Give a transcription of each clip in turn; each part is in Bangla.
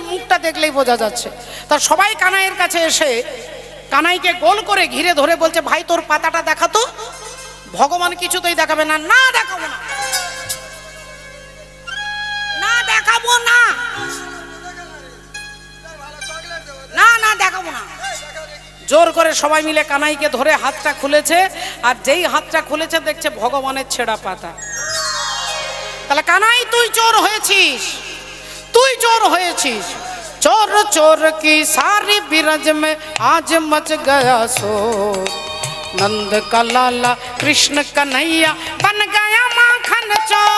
মুখটা দেখলেই বোঝা যাচ্ছে। তা সবাই কানাইয়ের কাছে এসে কানাইকে গোল করে ঘিরে ধরে বলছে, ভাই তোর পাতাটা দেখাতো। ভগবান কিছুতেই দেখাবে না। না দেখাবো না, না দেখাবো না, না না দেখাবো না। জোর করে সবাই মিলে কানাইকে ধরে হাতটা খুলেছে, আর যেই হাতটা খুলেছে দেখছে ভগবানের ছেঁড়া পাতা। তাহলে কানাই তুই চোর হয়েছিস, তুই চোর হয়েছিস। चोर चोर की सारी बिरज में आज मच गया शोर, नंद का लाला कृष्ण कन्हैया बन गया माखन चोर।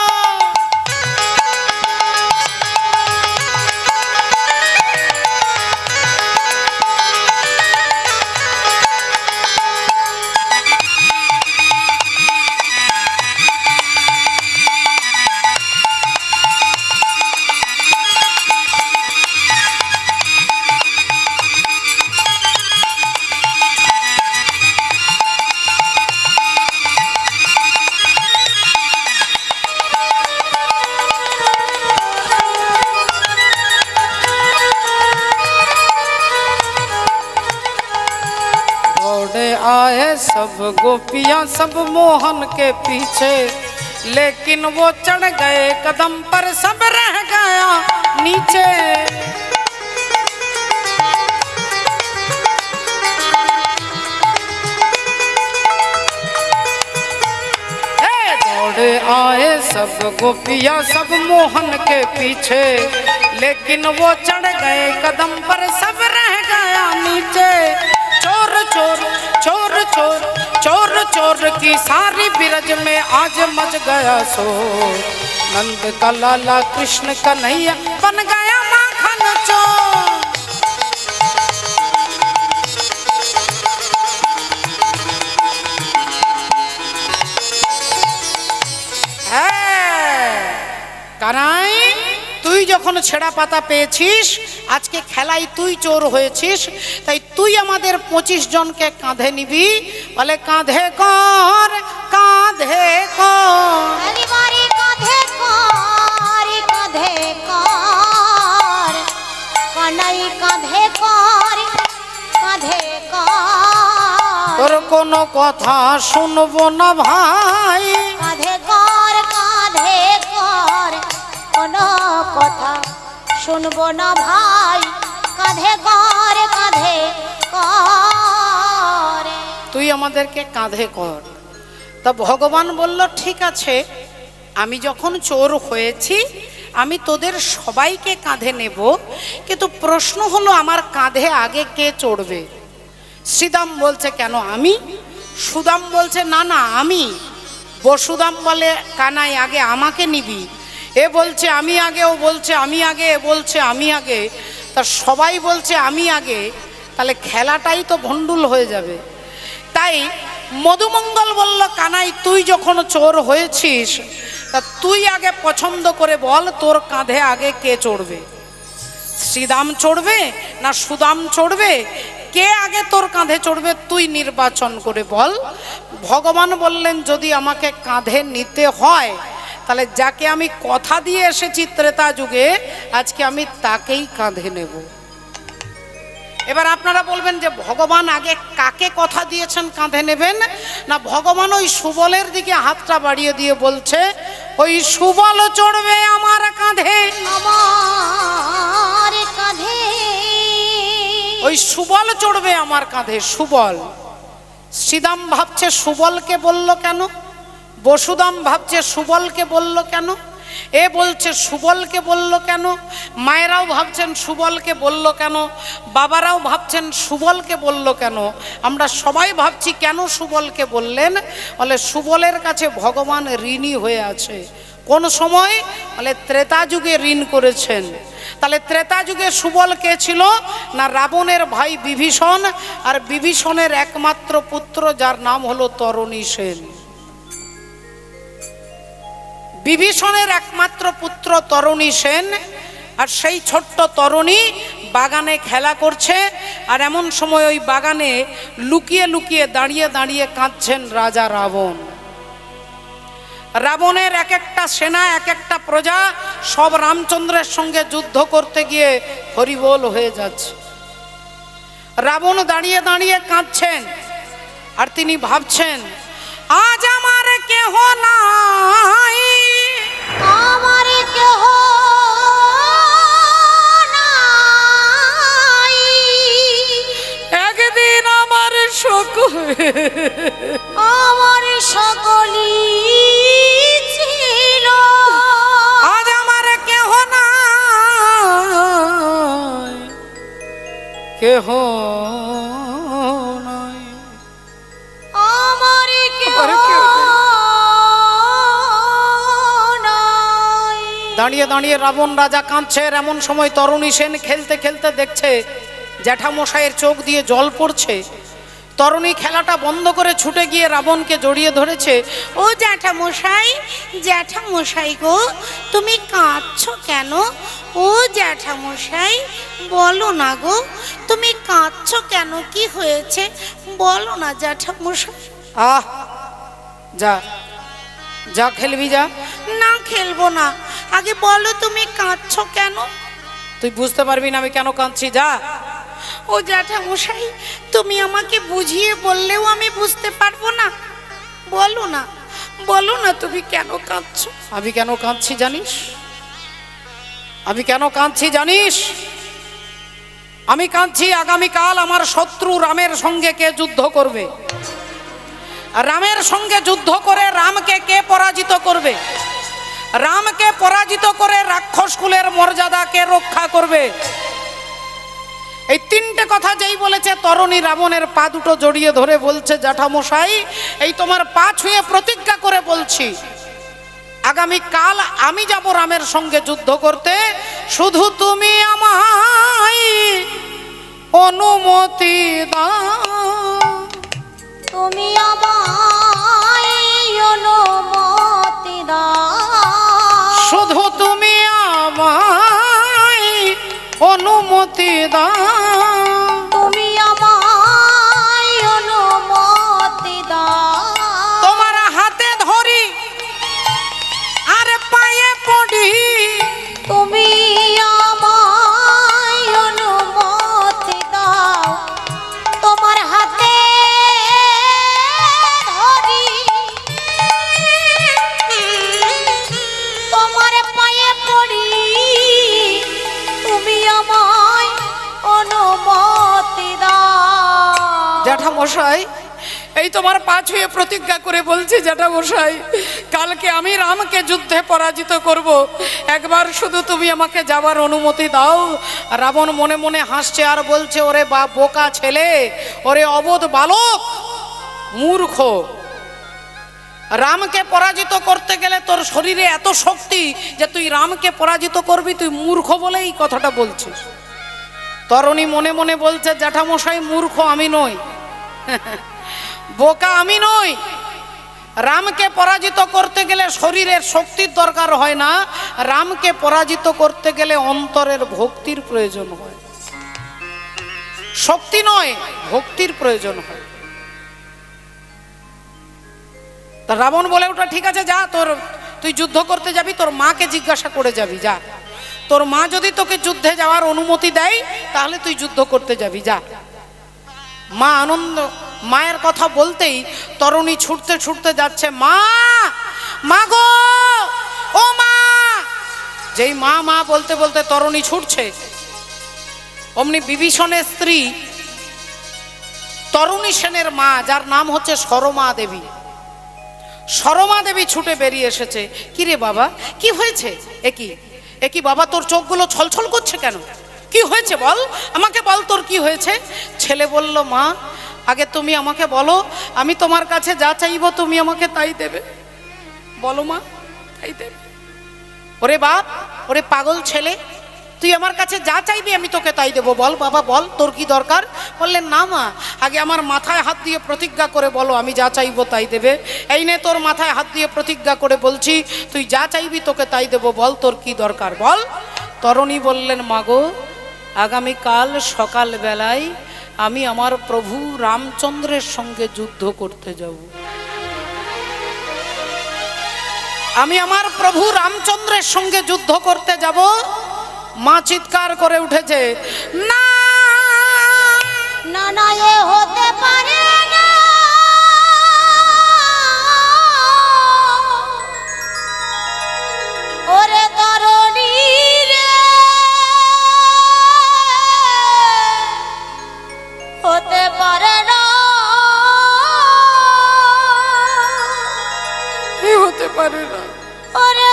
आए सब गोपियां सब मोहन के पीछे, लेकिन वो चढ़ गए कदम पर सब रह गया नीचे। दौड़े आए सब गोपियां सब मोहन के पीछे, लेकिन वो चढ़ गए कदम पर सब रह गया नीचे। चोर चोर चोर चोर चोर चोर की सारी बिरज में आज मच गया शोर, नंद का लाला कृष्ण कन्हैया बन गया माखन चोर। কানাই তুই যখন ছেঁড়া পাতা পেয়েছিস, আজকে খেলায় তুই চোর হয়েছিস, তাই তুই আমাদের 25 জনকে কাঁধে নিবি। বলে কাঁধে কর কাঁধে কর, কাঁধে কর কাঁধে কর, কানাই কাঁধে কর কাঁধে কর। তোর কোনো কথা শুনবো না ভাই, কাঁধে কর কাঁধে কর, কোনো কথা শুনবো না ভাই, কাঁধে কর কাঁধে কর। তুই আমাদেরকে কাঁধে কর। তা ভগবান বলল, ঠিক আছে, আমি যখন চোর হয়েছি আমি তোদের সবাইকে কাঁধে নেব, কিন্তু প্রশ্ন হলো আমার কাঁধে আগে কে চড়বে? শ্রীদাম বলছে, কেন আমি? সুদাম বলছে, না না আমি। বসুদাম বলে, কানাই আগে আমাকে নিবি। এ বলছে আমি আগে, ও বলছে আমি আগে, এ বলছে আমি আগে। তা সবাই বলছে আমি আগে, তাহলে খেলাটাই তো ভণ্ডুল হয়ে যাবে। তাই মধুমঙ্গল বলল, কানাই তুই যখন চোর হয়েছিস, তা তুই আগে পছন্দ করে বল তোর কাঁধে আগে কে চড়বে? শ্রীদাম চড়বে না সুদাম চড়বে? কে আগে তোর কাঁধে চড়বে তুই নির্বাচন করে বল। ভগবান বললেন, যদি আমাকে কাঁধে নিতে হয় তাহলে যাকে আমি কথা দিয়ে এসেছি ত্রেতা যুগে, আজকে আমি তাকেই কাঁধে নেব। এবার আপনারা বলবেন যে ভগবান আগে কাকে কথা দিয়েছেন কাঁধে নেবেন? না, ভগবান ওই সুবলের দিকে হাতটা বাড়িয়ে দিয়ে বলছে, ওই সুবল চড়বে আমার কাঁধে, আমার কাঁধে। ওই সুবল চড়বে আমার কাঁধে, সুবল। শ্রীদাম ভাবছে সুবলকে বলল কেন, বসুদাম ভাবছে সুবলকে বলল কেন, এ বলছে সুবলকে বলল কেন, মায়েরাও ভাবছেন সুবলকে বলল কেন, বাবারাও ভাবছেন সুবলকে বলল কেন। আমরা সবাই ভাবছি কেন সুবলকে বললেন? বলে সুবলের কাছে ভগবান ঋণী হয়ে আছে। কোন সময়? বলে ত্রেতা যুগে ঋণ করেছেন। তাহলে ত্রেতা যুগে সুবল কে ছিল? না, রাবণের ভাই বিভীষণ, আর বিভীষণের একমাত্র পুত্র যার নাম হলো তরণী সেন। বিভীষণের একমাত্র পুত্র তরণী সেন, আর সেই ছোট্ট তরণী বাগানে খেলা করছে, আর এমন সময় ওই বাগানে লুকিয়ে লুকিয়ে দাঁড়িয়ে দাঁড়িয়ে কাঁদছেন রাজা রাবণ। রাবণের এক একটা সেনা, এক একটা প্রজা সব রামচন্দ্রের সঙ্গে যুদ্ধ করতে গিয়ে হরিবোল হয়ে যাচ্ছে। রাবণ দাঁড়িয়ে দাঁড়িয়ে কাঁদছেন আর তিনি ভাবছেন, আজ আমার কেহ নাই, আমার কেহ নাই, একদিন আমার আমার সকলই ছিল, আজ আমার কেহ নাই, কেহ নাই, আমার কেহ নাই। দাঁড়িয়ে দাঁড়িয়ে রাবণ রাজা কাঁদছে। এমন সময় তরুণী সেন খেলতে খেলতে দেখছে জ্যাঠামশাইয়ের চোখ দিয়ে জল পড়ছে। তরুণী খেলাটা বন্ধ করে ছুটে গিয়ে রাবণকে জড়িয়ে ধরেছে। ও জ্যাঠামশাই, জ্যাঠামশাই গো, তুমি কাঁদছো কেন? ও জ্যাঠামশাই, বলো না গো, তুমি কাঁদছো কেন? কি হয়েছে বলো না জ্যাঠামশাই। আহ, যা যা খেলবি যা। না খেলবো না, আগে বলো তুমি কাঁদছো কেন? তুই বুঝতে পারবি না আমি কেন কাঁদছি, যা। ও জ্যাঠামশাই, তুমি আমাকে বুঝিয়ে বললেও আমি বুঝতে পারবো না। বলো না, বলো না তুমি কেন কাঁদছো? আমি কেন কাঁদছি জানিস? আমি কেন কাঁদছি জানিস? আমি কাঁদছি আগামীকাল আমার শত্রু রামের সঙ্গে কে যুদ্ধ করবে, রামের সঙ্গে যুদ্ধ করে রামকে কে পরাজিত করবে, রামকে পরাজিত করে রাক্ষস কুলের মর্যাদা কে রক্ষা করবে। এই তিনটে কথা যেই বলেছে, তরুণী রাবণের পা দুটো জড়িয়ে ধরে বলছে, জ্যাঠামশাই এই তোমার পা ছুঁয়ে প্রতিজ্ঞা করে বলছি, আগামীকাল আমি যাব রামের সঙ্গে যুদ্ধ করতে, শুধু তুমি আমায় অনুমতি দাও, তুমি আমায় অনুমতি দাও, শুধু তুমি আমায় অনুমতি দাও, তুমি আমায় অনুমতি দাও, তোমার হাতে ধরি আর পায়ে পড়ি, তুমি আমায় অনুমতি দাও, তোমার হাতে ধরি, তোমার পায়ে পড়ি, তুমি আমায় অনুমতি দাও। জ্যাঠামশাই এই তোমার পা ছুঁয়ে প্রতিজ্ঞা করে বলছি, জ্যাঠামশাই কালকে আমি রামকে যুদ্ধে পরাজিত করব, একবার শুধু তুমি আমাকে যাবার অনুমতি দাও। রাবণ মনে মনে হাসছে আর বলছে, ওরে বা বোকা ছেলে, ওরে অবোধ বালক, মূর্খ, রামকে পরাজিত করতে গেলে তোর শরীরে এত শক্তি যে তুই রামকে পরাজিত করবি, তুই মূর্খ বলে এই কথাটা বলছিস। তরুণী মনে মনে বলছে, জ্যাঠামশাই মূর্খ আমি নই, বোকা আমি নই, রামকে পরাজিত করতে গেলে শরীরের শক্তির দরকার হয় না, রামকে পরাজিত করতে গেলে অন্তরের ভক্তির প্রয়োজন হয়, শক্তি নয় ভক্তির প্রয়োজন হয়। তা রাবণ বলে ওটা ঠিক আছে, যা, তুই যুদ্ধ করতে যাবি, তোর মাকে জিজ্ঞাসা করে যাবি, যা, তোর মা যদি তোকে যুদ্ধে যাওয়ার অনুমতি দেয় তাহলে তুই যুদ্ধ করতে যাবি, যা। মা আনন্দ, মায়ের কথা বলতেই তরুণী ছুটতে ছুটতে যাচ্ছে, মা, মা গো, ও মা। যেই মা মা বলতে বলতে তরুণী ছুটছে, অমনি বিভীষণের স্ত্রী তরুণী সেনের মা, যার নাম হচ্ছে সরমা দেবী, সরমা দেবী ছুটে বেরিয়ে এসেছে। কি রে বাবা, কি হয়েছে? একই বাবা, তোর চোখগুলো ছলছল করছে কেন? কি হয়েছে বল, আমাকে বল, তোর কি হয়েছে? ছেলে বলল, মা আগে তুমি আমাকে বলো, আমি তোমার কাছে যা চাইবো তুমি আমাকে তাই দেবে, বলো মা, তাই দেবে। ওরে বাপ, ওরে পাগল ছেলে, তুই আমার কাছে যা চাইবি আমি তোকে তাই দেবো, বল বাবা বল, তোর কি দরকার? বললেন, না মা, আগে আমার মাথায় হাত দিয়ে প্রতিজ্ঞা করে বলো, আমি যা চাইবো তাই দেবে। এই নে তোর মাথায় হাত দিয়ে প্রতিজ্ঞা করে বলছি, তুই যা চাইবি তোকে তাই দেবো, বল তোর কি দরকার বল। তরুণী বললেন, মাগো আগামীকাল সকাল বেলায় আমি আমার প্রভু রামচন্দ্রের সঙ্গে যুদ্ধ করতে যাব। আমি আমার প্রভু রামচন্দ্রের সঙ্গে যুদ্ধ করতে যাব। মা চিৎকার করে উঠেছে, না না না, এ হতে পারে না। ওরে তরুণী রে, হতে পারে না। হতে পারে না, ওরে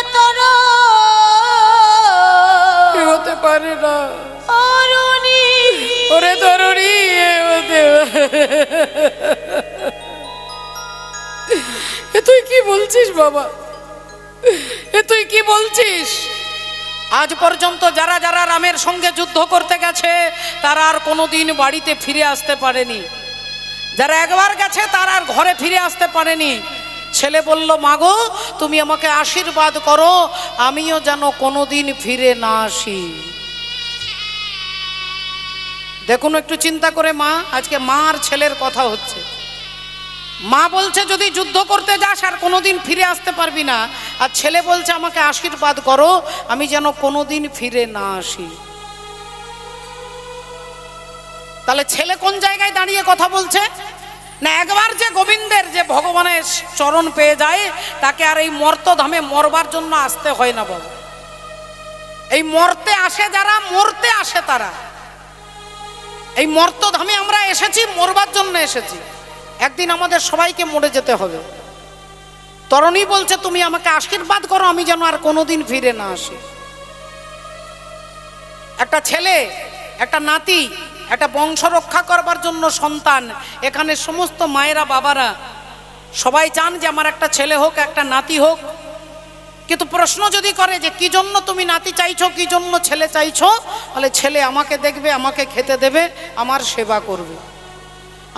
হতে পারে না, তরুণী, ওরে তরুণী, এ তুই কি বলছিস বাবা? এ তুই কি বলছিস? আজ পর্যন্ত যারা যারা রামের সঙ্গে যুদ্ধ করতে গেছে তারা আর কোনোদিন বাড়িতে ফিরে আসতে পারেনি। যারা একবার গেছে তারা আর ঘরে ফিরে আসতে পারেনি। ছেলে বলল, মাগো তুমি আমাকে আশীর্বাদ করো, আমিও যেন কোনোদিন ফিরে না আসি। দেখুন একটু চিন্তা করে মা, আজকে মা আর ছেলের কথা হচ্ছে। মা বলছে যদি যুদ্ধ করতে যাস আর কোনোদিন ফিরে আসতে পারবি না, আর ছেলে বলছে আমাকে আশীর্বাদ করো, আমি যেন কোনোদিন ফিরে না আসি। তাহলে ছেলে কোন জায়গায় দাঁড়িয়ে কথা বলছে? না একবার যে গোবিন্দের, যে ভগবানের চরণ পেয়ে যায়, তাকে আর এই মর্তধামে মরবার জন্য আসতে হয় না বাবা। এই মরতে আসে যারা, মরতে আসে তারা। এই মর্তধামে আমরা এসেছি মরবার জন্য এসেছি, একদিন আমাদের সবাইকে মরে যেতে হবে। তরণী বলছে তুমি আমাকে আশীর্বাদ করো, আমি যেন আর কোনোদিন ফিরে না আসি। একটা ছেলে, একটা নাতি, একটা বংশ রক্ষা করবার জন্য সন্তান, এখানে সমস্ত মায়েরা বাবারা সবাই চান যে আমার একটা ছেলে হোক, একটা নাতি হোক। কিন্তু প্রশ্ন যদি করে যে কি জন্য তুমি নাতি চাইছো, কি জন্য ছেলে চাইছো, তাহলে ছেলে আমাকে দেখবে, আমাকে খেতে দেবে, আমার সেবা করবে,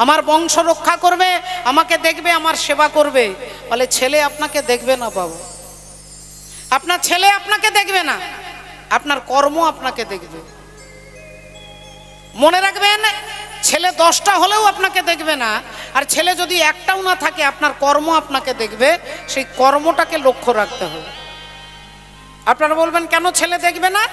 আমার বংশ রক্ষা করবে, আমাকে দেখবে, আমার সেবা করবে। বলে ছেলে আপনাকে দেখবে না বাবা, আপনার ছেলে আপনাকে দেখবে না, আপনার কর্ম আপনাকে দেখবে। মনে রাখবেন, ছেলে 10টা হলেও আপনাকে দেখবে না, আর ছেলে যদি একটাও না থাকে আপনার কর্ম আপনাকে দেখবে। সেই কর্মটাকে লক্ষ্য রাখতে হবে। আপনারা বলবেন কেন ছেলে দেখবে না?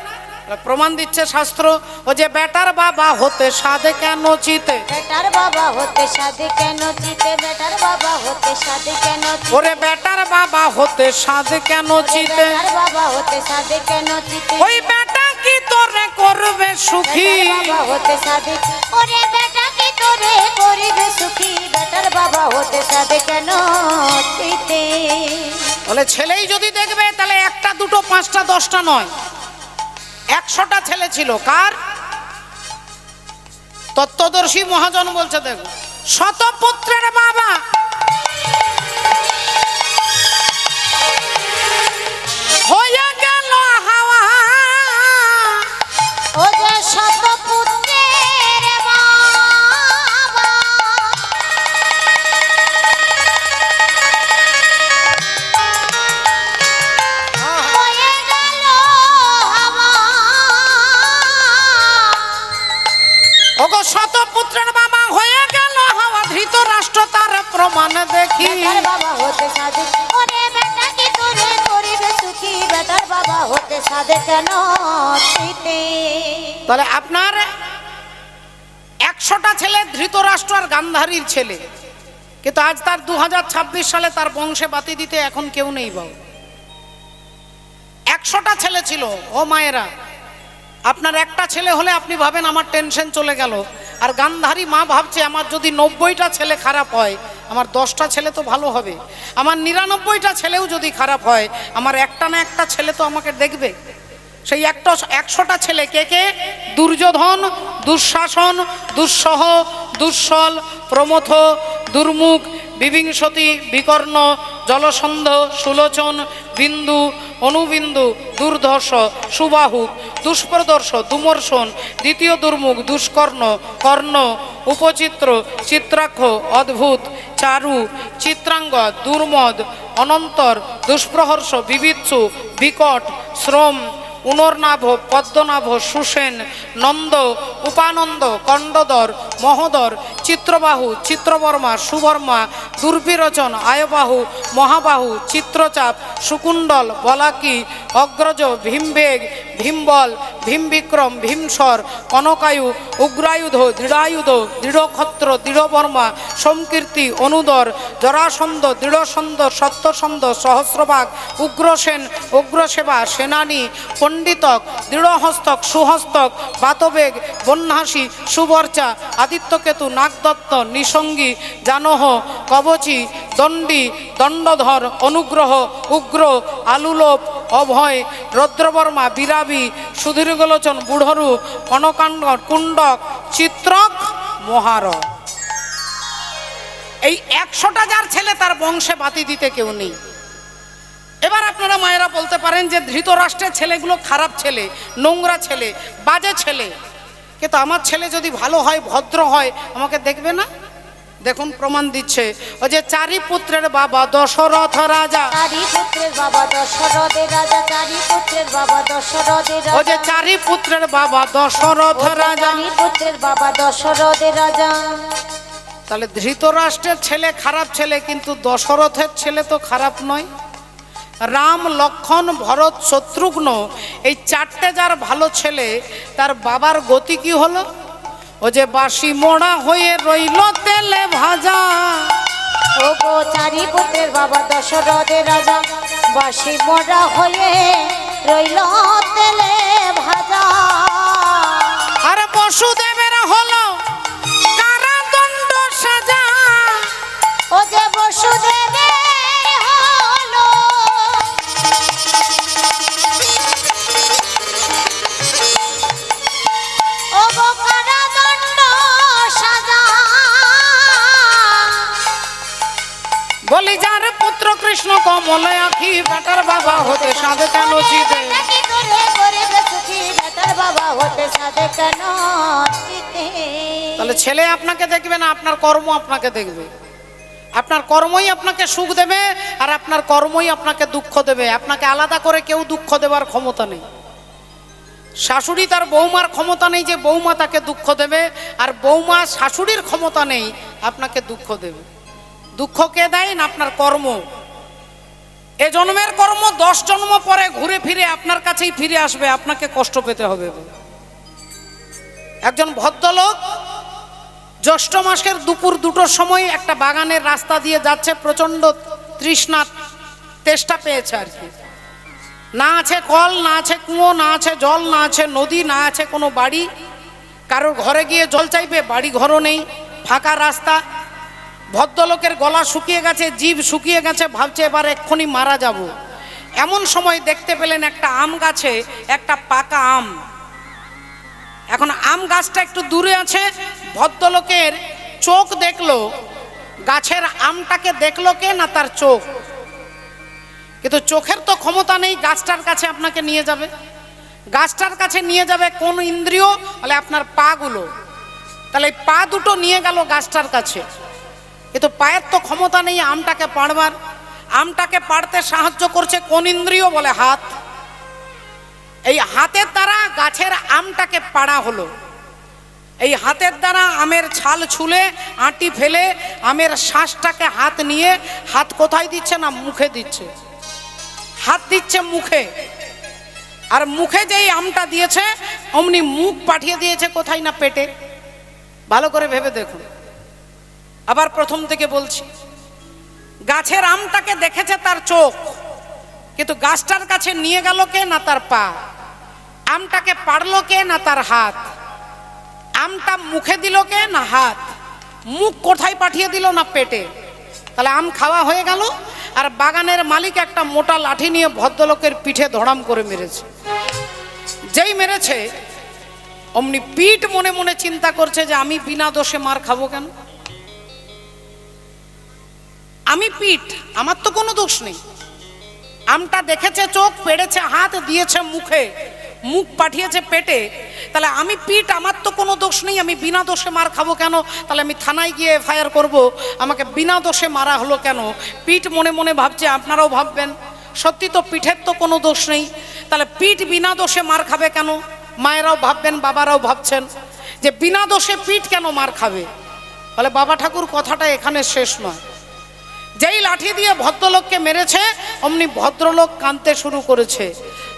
প্রমাণ দিচ্ছে শাস্ত্র। ও যে বেটার বাবা হতে সাধে কেন চিতে, বেটার বাবা হতে সাধে কেন চিতে, বেটার বাবা হতে সাধে কেন চিতে, ওরে বেটার বাবা হতে সাধে কেন চিতে, বেটার বাবা হতে সাধে কেন চিতে, ওই বেটা কি তোরে করবে সুখী, বাবা হতে সাধে, ওরে বেটা কি তোরে করিবে সুখী, বেটার বাবা হতে সাধে কেন চিতে। বলে ছেলেই যদি দেখবে তাহলে 1টা 2টো 5টা 10টা নয়, 100টা ছেলে ছিল। কার? তত্ত্বদর্শী মহাজন বলছে, দেখো শতপুত্রের বাবা হয়ে গেল হাওয়া, ও যে শতপুত্রের বাবা হয়ে গেল হাওয়া, ওগো শতপুত্রের বাবা হয়ে গেল হাওয়া, ধৃতরাষ্ট্র তার প্রমাণ দেখি, বেটার বাবা হতে সাধে, ওরে বেটা কি তোরে করিবে সুখী, বেটার বাবা হতে সাধে কেন চিতে। তাহলে আপনার 100টা ছেলে ধৃতরাষ্ট্র আর গান্ধারীর ছেলে, কিন্তু আজ তার 2026 সালে তার বংশে বাতি দিতে এখন কেউ নেই বাবু। 100টা ছেলে ছিল। ও মায়েরা, আপনার একটা ছেলে হলে আপনি ভাবেন আমার টেনশন চলে গেল, আর গান্ধারী মা ভাবছে আমার যদি 90টা ছেলে খারাপ হয়, আমার 10টা ছেলে তো ভালো হবে, আমার 99টা ছেলেও যদি খারাপ হয়, আমার একটা না একটা ছেলে তো আমাকে দেখবে। সেই 100টা ছেলে কে কে? দুর্যোধন, দুঃশাসন, দুঃসহ, দুঃসল, প্রমথ, দুর্মুখ, বিবিংশতি, বিকর্ণ, জলসন্ধ, সুলোচন, বিন্দু, অনুবিন্দু, দুর্ধর্ষ, সুবাহু, দুষ্প্রদর্শ, দুমর্ষণ, দ্বিতীয় দুর্মুখ, দুষ্কর্ণ, কর্ণ, উপচিত্র, চিত্রাক্ষ, অদ্ভুত, চারু, চিত্রাঙ্গ, দুর্মদ, অনন্তর, দুষ্প্রহর্ষ, বিবিচ্ছু, বিকট, শ্রম, পুনর্নাভ, পদ্মনাভ, সুসেন, নন্দ, উপানন্দ, কণ্ডদর, মহোদর, চিত্রবাহু, চিত্রবর্মা, সুবর্মা, দুর্বিরোচন, আয়বাহু, মহাবাহু, চিত্রচাপ, সুকুণ্ডল, বলাকি, অগ্রজ, ভীমবেগ, ভীমবল, ভীমবিক্রম, ভীমস্বর, কনকায়ু, উগ্রায়ুধ, দৃঢ়ায়ুধ, দৃঢ়ক্ষত্র, দৃঢ়বর্মা, সোমকীর্তি, অনুদর, জরাসন্ধ, দৃঢ়সন্ধ, সত্যসন্ধ, সহস্রবাগ, উগ্রসেন, উগ্রসেবা, সেনানী, পণ্ডিতক, দৃঢ়হস্তক, সুহস্তক, বাতবেগ, বন্যাসী, সুবর্চা, আদিত্যকেতু, নাগদত্ত, নিসঙ্গী, জানহ, কবচী, দণ্ডী, দণ্ডধর, অনুগ্রহ, উগ্র, আলুলোপ, অভয়, রৌদ্রবর্মা, বিরাবী, সুধীরগোলোচন, বুড়রূপ, কনকাণ্ড, কুণ্ডক, চিত্রক, মহার। এই 100টা যার ছেলে তার বংশে বাতি দিতে কেউ নেই। এবার আপনারা মায়েরা বলতে পারেন যে ধৃতরাষ্ট্রের ছেলেগুলো খারাপ ছেলে, নোংরা ছেলে, বাজে ছেলে, কিন্তু আমার ছেলে যদি ভালো হয়, ভদ্র হয়, আমাকে দেখবে না? দেখুন প্রমাণ দিচ্ছে, ও যে 4 পুত্রের বাবা দশরথ রাজা, 4 পুত্রের বাবা দশরথের রাজা, 4 পুত্রের বাবা দশরথের রাজা, ও যে 4 পুত্রের বাবা দশরথ রাজা, 4 পুত্রের বাবা দশরথের রাজা। তাহলে ধৃতরাষ্ট্রের ছেলে খারাপ ছেলে, কিন্তু দশরথের ছেলে তো খারাপ নয়। রাম, লক্ষ্মণ, ভরত, শত্রুঘ্ন, এই 4টে যার ভালো ছেলে, তার বাবার গতি কি হলো? ও যে বাসি মোড়া হয়ে রইল তেলে ভাজা। ও গো 4 পুত্রের বাবা দশরথের রাজা, বাসি মোড়া হয়ে রইল তেলে ভাজা। আর বসুদেবের হলো কারাদণ্ড সাজা। ও যে বসুদেবের হলো ও গো কারাদণ্ড সাজা। বলি যার পুত্র কৃষ্ণ কমলে আখি, বেটার বাবা হতে সাধে কেন চিতে। কি করে করে সুখী বেটার বাবা হতে সাধে কেন চিতে। তাহলে ছেলে আপনাকে দেখবে না, আপনার কর্ম আপনাকে দেখবে। আপনার কর্মই আপনাকে সুখ দেবে, আর আপনার কর্মই আপনাকে দুঃখ দেবে। আপনাকে আলাদা করে কেউ দুঃখ দেবার ক্ষমতা নেই। শাশুড়ি তার বৌমার ক্ষমতা নেই যে বৌমা তাকে দুঃখ দেবে, আর বৌমা শাশুড়ির ক্ষমতা নেই আপনাকে দুঃখ দেবে। দুঃখ কে দেয় না? আপনার কর্ম। এ জন্মের কর্ম 10 জন্ম পরে ঘুরে ফিরে আপনার কাছেই ফিরে আসবে, আপনাকে কষ্ট পেতে হবে। একজন ভদ্রলোক জ্যৈষ্ঠ মাসের দুপুর 2টোর সময় একটা বাগানের রাস্তা দিয়ে যাচ্ছে, প্রচণ্ড তৃষ্ণা, তেষ্টা পেয়েছে আর কি। না আছে কল, না আছে কুয়ো, না আছে জল, না আছে নদী, না আছে কোনো বাড়ি। কারোর ঘরে গিয়ে জল চাইবে, বাড়ি ঘরও নেই, ফাঁকা রাস্তা। ভদ্রলোকের গলা শুকিয়ে গেছে, জিভ শুকিয়ে গেছে, ভাবছে এবার এক্ষুনি মারা যাব। এমন সময় দেখতে পেলেন একটা আম গাছে একটা পাকা আম। এখন আম গাছটা একটু দূরে আছে, ভদ্রলোকের চোখ দেখলো, গাছের আমটাকে দেখলো কে না? তার চোখ। কিন্তু চোখের তো ক্ষমতা নেই গাছটার কাছে আপনাকে নিয়ে যাবে। গাছটার কাছে নিয়ে যাবে কোন ইন্দ্রিয়? বলে আপনার পা গুলো। তাহলে এই পা দুটো নিয়ে গেল গাছটার কাছে, কিন্তু পায়ের তো ক্ষমতা নেই আমটাকে পাড়বার। আমটাকে পাড়তে সাহায্য করছে কোন ইন্দ্রিয়? বলে হাত। এই হাতের দ্বারা গাছের আমটাকে পাড়া হলো। এই হাতের দ্বারা আমের ছাল ছুলে আঁটি ফেলে আমের শ্বাসটাকে হাত নিয়ে, হাত কোথায় দিচ্ছে না? মুখে দিচ্ছে। হাত দিচ্ছে মুখে, আর মুখে যেই আমটা দিয়েছে অমনি মুখ পাঠিয়ে দিয়েছে কোথায় না? পেটে। ভালো করে ভেবে দেখুন। আবার প্রথম থেকে বলছি, গাছের আমটাকে দেখেছে তার চোখ, কিন্তু গাছটার কাছে নিয়ে গেল কে না? তার পা। আমটাকে পাড়লো কে না? তার হাত। আমটা মুখে দিল কে না? হাত। মুখ কোথায় পাঠিয়ে দিল না? পেটে। তাহলে আম খাওয়া হয়ে গেল, আর বাগানের মালিক একটা মোটা লাঠি নিয়ে ভদ্রলোকের পিঠে ধড়াম করে মেরেছে। যেই মেরেছে অমনি পিঠ মনে মনে চিন্তা করছে যে আমি বিনা দোষে মার খাবো কেন? আমি পিঠ, আমার তো কোনো দোষ নেই। আমটা দেখেছে চোখ, পেড়েছে হাত, দিয়েছে মুখে, মুখ পাঠিয়েছে পেটে। তাহলে আমি পিঠ, আমার তো কোনো দোষ নেই, আমি বিনা দোষে মার খাবো কেন? তাহলে আমি থানায় গিয়ে এফআইআর করব, আমাকে বিনা দোষে মারা হলো কেন? পিঠ মনে মনে ভাবছে, আপনারাও ভাববেন সত্যি তো পিঠের তো কোনো দোষ নেই, তাহলে পিঠ বিনা দোষে মার খাবে কেন? মায়েরাও ভাববেন, বাবারাও ভাবছেন যে বিনা দোষে পিঠ কেন মার খাবে? বলে বাবা ঠাকুর কথাটা এখানে শেষ নয়। যেই লাঠি দিয়ে ভদ্রলোককে মেরেছে অমনি ভদ্রলোক কাঁদতে শুরু করেছে।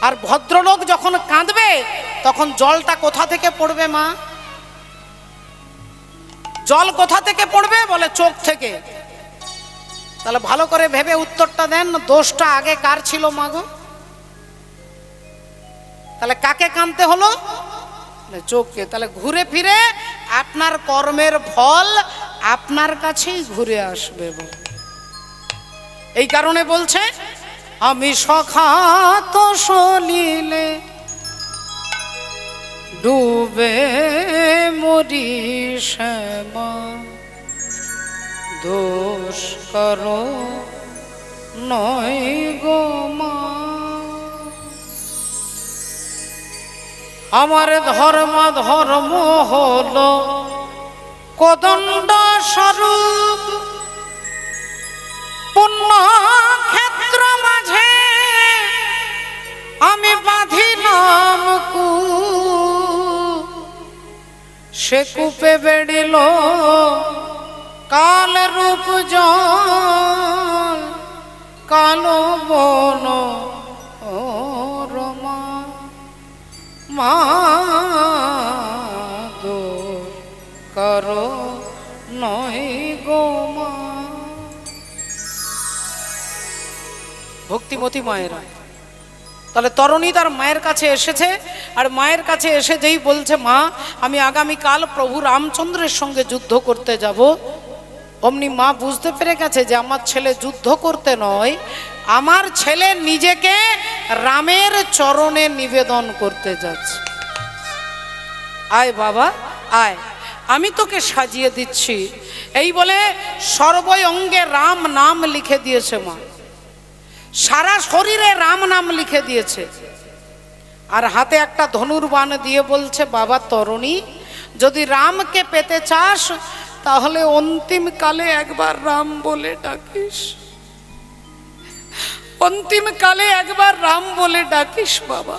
আর ভদ্রলোক যখন কাঁদবে তখন জলটা কোথা থেকে পড়বে মা? জল কোথা থেকে পড়বে? বলে চোখ থেকে। তাহলে ভালো করে ভেবে উত্তরটা দেন, দোষটা আগে কার ছিল মা গো? তাহলে কাকে কাঁদতে হলো? চোখকে। তাহলে ঘুরে ফিরে আপনার কর্মের ফল আপনার কাছেই ঘুরে আসবে। এই কারণে বলছে আমি সখাত সলিলে ডুবে মরি শ্যামা, দোষ করো নয় গো মা। আমার ধর্ম হলো কোদণ্ড স্বরূপ, পুণ্য ক্ষেত্র মাঝে আমি বাঁধিলাম কূপ। সে কূপে বেড়িল কাল রূপ জল, কালো বন রমা। মা দোষ করো নয় গো মা। ভক্তিমতী মায়েরা, তাহলে তরুণী তার মায়ের কাছে এসেছে। আর মায়ের কাছে এসে যেই বলছে মা আমি আগামীকাল প্রভু রামচন্দ্রের সঙ্গে যুদ্ধ করতে যাব, অমনি মা বুঝতে পেরে গেছে যে আমার ছেলে যুদ্ধ করতে নয়, আমার ছেলে নিজেকে রামের চরণে নিবেদন করতে যাচ্ছে। আয় বাবা আয়, আমি তোকে সাজিয়ে দিচ্ছি। এই বলে সর্বঙ্গে রাম নাম লিখে দিয়েছে মা, সারা শরীরে রাম নাম লিখে দিয়েছে। আর হাতে একটা ধনুর্বাণ দিয়ে বলছে বাবা তরুণী, যদি রামকে পেতে চাস তাহলে অন্তিম কালে একবার রাম বলে ডাকিস, অন্তিম কালে একবার রাম বলে ডাকিস বাবা।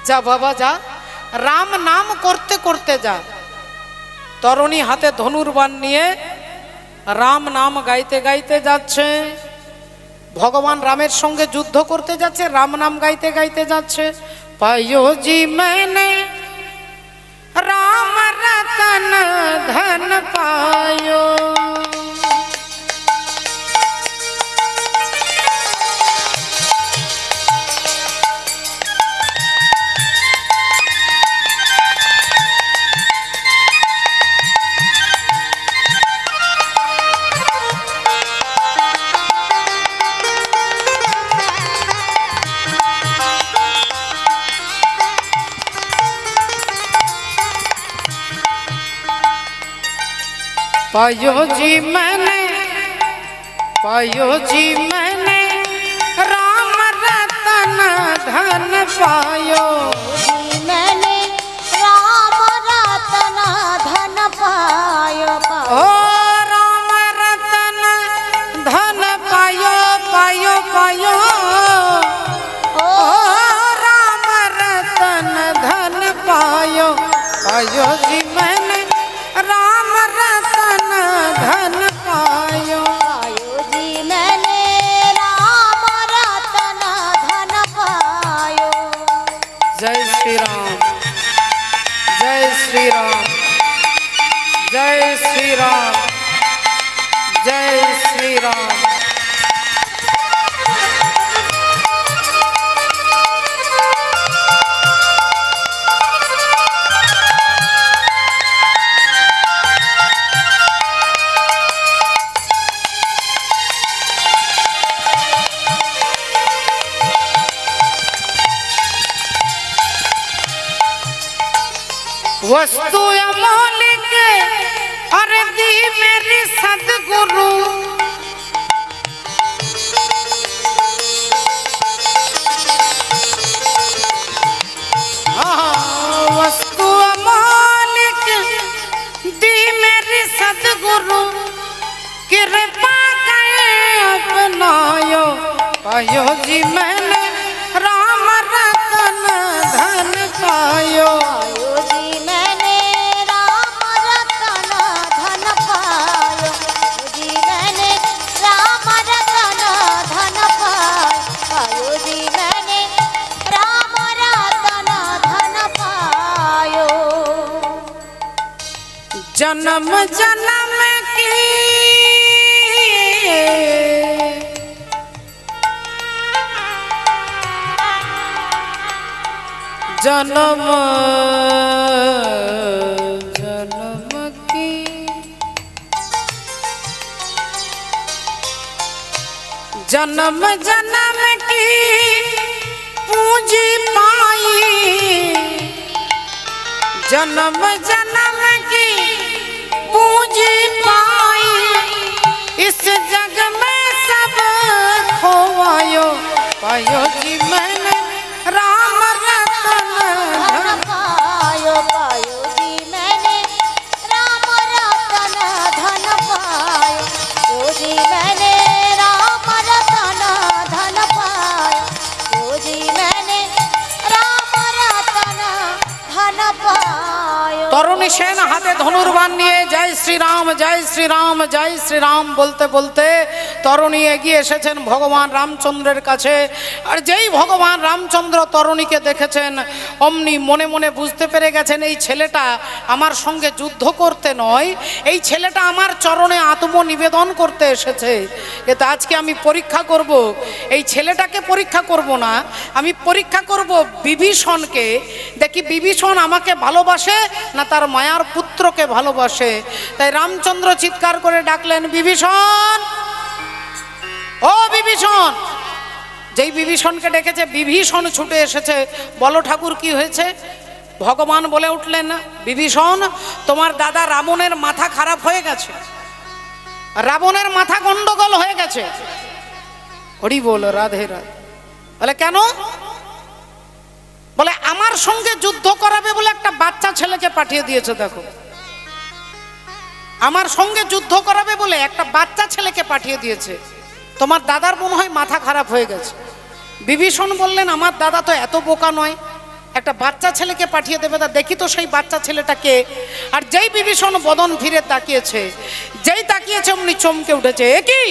যা বাবা যা, রাম নাম করতে করতে যা। তরুণী হাতে ধনুর্বাণ নিয়ে রাম নাম গাইতে গাইতে যাচ্ছে। ভগবান রামের সঙ্গে যুদ্ধ করতে যাচ্ছে, রাম নাম গাইতে গাইতে যাচ্ছে। পায়ো জি मैंने রাম রতন ধন পায়ো, पायो जी मैंने राम रतन धन पायो, मैंने राम रतन धन पायो। ओ राम रतन धन पायो पायो पायो, ओ राम रतन धन पायो। पायो जी मैंने राम रतन धन पायो, पायो जी मैंने राम रतन धन पायो। जय श्री राम, जय श्री राम, जय श्री राम, जय श्री राम। वस्तु अमोलिक और दी मेरी सदगुरु, वस्तु अमोलिक दी मेरी सदगुरु, कृपा करे अपनायो। पायो जी मैंने राम रतन धन पायो, पायो जी मैंने राम रतन धन जन्म जन्म की जन्म जन्म की जन्म जन्म की पूंजी पाई जन्म जन्म की पूंजी पाई इस जग में सब खोवायो पायो जी मैंने राम रतन धन पायो पायो जी मैंने राम रतन धन पायो ओ जी मैंने राम रतन धन पायो ओ जी मैंने राम रतन धन पायो। তরুণী সেন হাতে ধনুর্বাণ নিয়ে জয় শ্রীরাম জয় শ্রীরাম জয় শ্রীরাম বলতে বলতে তরুণী এগিয়ে এসেছেন ভগবান রামচন্দ্রের কাছে। আর যেই ভগবান রামচন্দ্র তরুণীকে দেখেছেন অমনি মনে মনে বুঝতে পেরে গেছেন এই ছেলেটা আমার সঙ্গে যুদ্ধ করতে নয়, এই ছেলেটা আমার চরণে আত্মনিবেদন করতে এসেছে। এতে আজকে আমি পরীক্ষা করব, এই ছেলেটাকে পরীক্ষা করব না, আমি পরীক্ষা করব বিভীষণকে। দেখি বিভীষণ আমাকে ভালোবাসে না তার মায়ার পুত্রকে ভালোবাসে। তাই রামচন্দ্র চিৎকার করে ডাকলেন, বিভীষণ, ও বিভীষণ। যেই বিভীষণকে ডেকেছে বিভীষণ ছুটে এসেছে। বলো ঠাকুর কি হয়েছে? ভগবান বলে উঠলেন, বিভীষণ, তোমার দাদা রাবণের মাথা খারাপ হয়ে গেছে, রাবণের মাথা গন্ডগোল হয়ে গেছে। হরি বল, রাধে রাধে। বলে কেন? বলে আমার সঙ্গে যুদ্ধ করাবে বলে একটা বাচ্চা ছেলেকে পাঠিয়ে দিয়েছে। দেখো, আমার সঙ্গে যুদ্ধ করাবে বলে একটা বাচ্চা ছেলেকে পাঠিয়ে দিয়েছে। তোমার দাদার মনে হয় মাথা খারাপ হয়ে গেছে। বিভীষণ বললেন, আমার দাদা তো এত বোকা নয়, একটা বাচ্চা ছেলেকে পাঠিয়ে দেবে। তা দেখি তো সেই বাচ্চা ছেলেটাকে। আর যেই বিভীষণ বদন ফিরে তাকিয়েছে, যেই তাকিয়েছে অমনি চমকে উঠেছে। এ কি?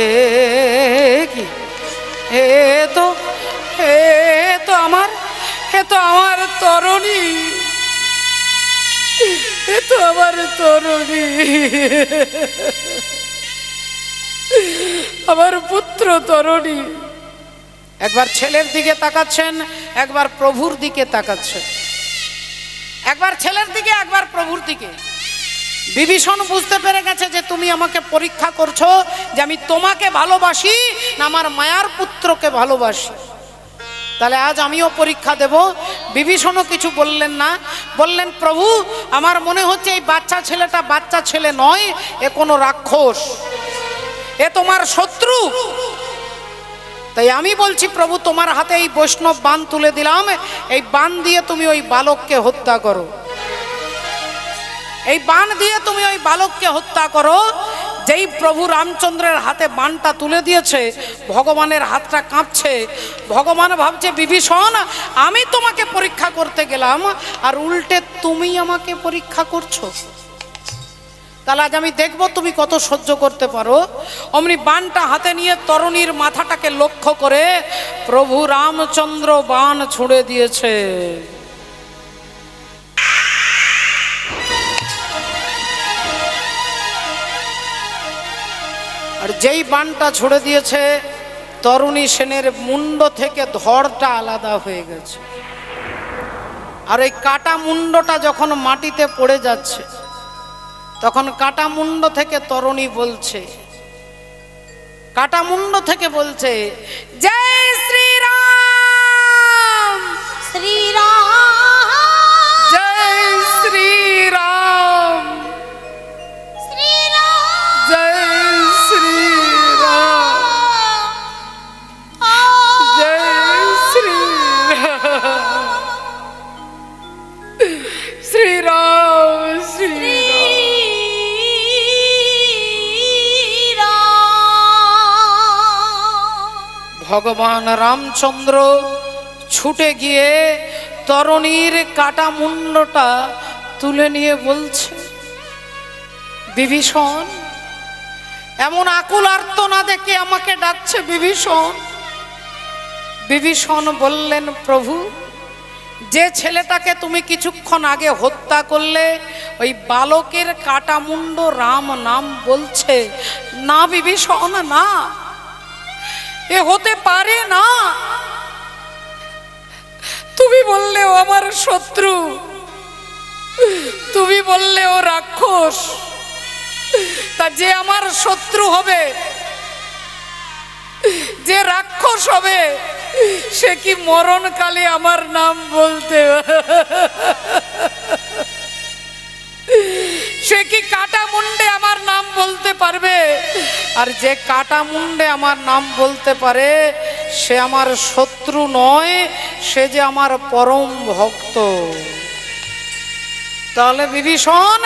এ কি? এ তো আমার তরুণী, এ তো আমার তরুণী, আমার পুত্র তরুণী। একবার ছেলের দিকে তাকাচ্ছেন, একবার প্রভুর দিকে তাকাচ্ছেন, একবার ছেলের দিকে একবার প্রভুর দিকে। বিভীষণ বুঝতে পেরে গেছে যে তুমি আমাকে পরীক্ষা করছো যে আমি তোমাকে ভালোবাসি না আমার মায়ার পুত্রকে ভালোবাসি। তাহলে আজ আমিও পরীক্ষা দেব। বিভীষণও কিছু বললেন না, বললেন, প্রভু, আমার মনে হচ্ছে এই বাচ্চা ছেলেটা বাচ্চা ছেলে নয়, এ কোনো রাক্ষস, এ তোমার শত্রু। তাই আমি বলছি, প্রভু, তোমার হাতে এই বৈষ্ণব বাণ তুলে দিলাম, এই বাণ দিয়ে তুমি ওই বালককে হত্যা করো, এই বাণ দিয়ে তুমি ওই বালককে হত্যা করো। যেই প্রভু রামচন্দ্রের হাতে বাণটা তুলে দিয়েছে, ভগবানের হাতটা কাঁপছে। ভগবান ভাবছে, বিভীষণ, আমি তোমাকে পরীক্ষা করতে গেলাম আর উল্টে তুমি আমাকে পরীক্ষা করছো। তাহলে আজ আমি দেখব তুমি কত সহ্য করতে পারো। অমনি বাণটা হাতে নিয়ে তরুণীর মাথাটাকে লক্ষ্য করে প্রভু রামচন্দ্র বাণ ছুঁড়ে দিয়েছে। আর যেই বাণটা ছুড়ে দিয়েছে, তরুণী সেনের মুন্ড থেকে ধড়টা আলাদা হয়ে গেছে। আর ওই কাটা মুন্ডটা যখন মাটিতে পড়ে যাচ্ছে, তখন কাটা মুন্ড থেকে তরুণী বলছে, কাটা মুন্ড থেকে বলছে, জয় শ্রীরাম, শ্রীরাম, জয় শ্রীরাম, শ্রীরাম, জয় শ্রীরাম, জয় শ্রীরাম, শ্রীরাম, ভগবান রামচন্দ্র ছুটে গিয়ে তরুণীর কাটা মুন্ডটা তুলে নিয়ে বলছে, বিভীষণ, এমন আকুল আর্তনাদে কে আমাকে ডাকছে? বিভীষণ। বিভীষণ বললেন, প্রভু, যে ছেলেটাকে তুমি কিছুক্ষণ আগে হত্যা করলে, ওই বালকের কাটা মুন্ড রাম নাম বলছে। না বিভীষণ, না, এ হতে পারে না। তুমি বললে ও আমার শত্রু, তুমি বললে ও রাক্ষস, তা যে আমার শত্রু হবে, যে রাক্ষস হবে, সে কি মরণকালে আমার নাম বলতে, সে কি কাটা মুন্ডে আমার নাম বলতে পারবে? আর যে কাটা মুন্ডে আমার নাম বলতে পারে, সে আমার শত্রু নয়, সে যে আমার পরম ভক্ত। তাহলে বিভীষণ,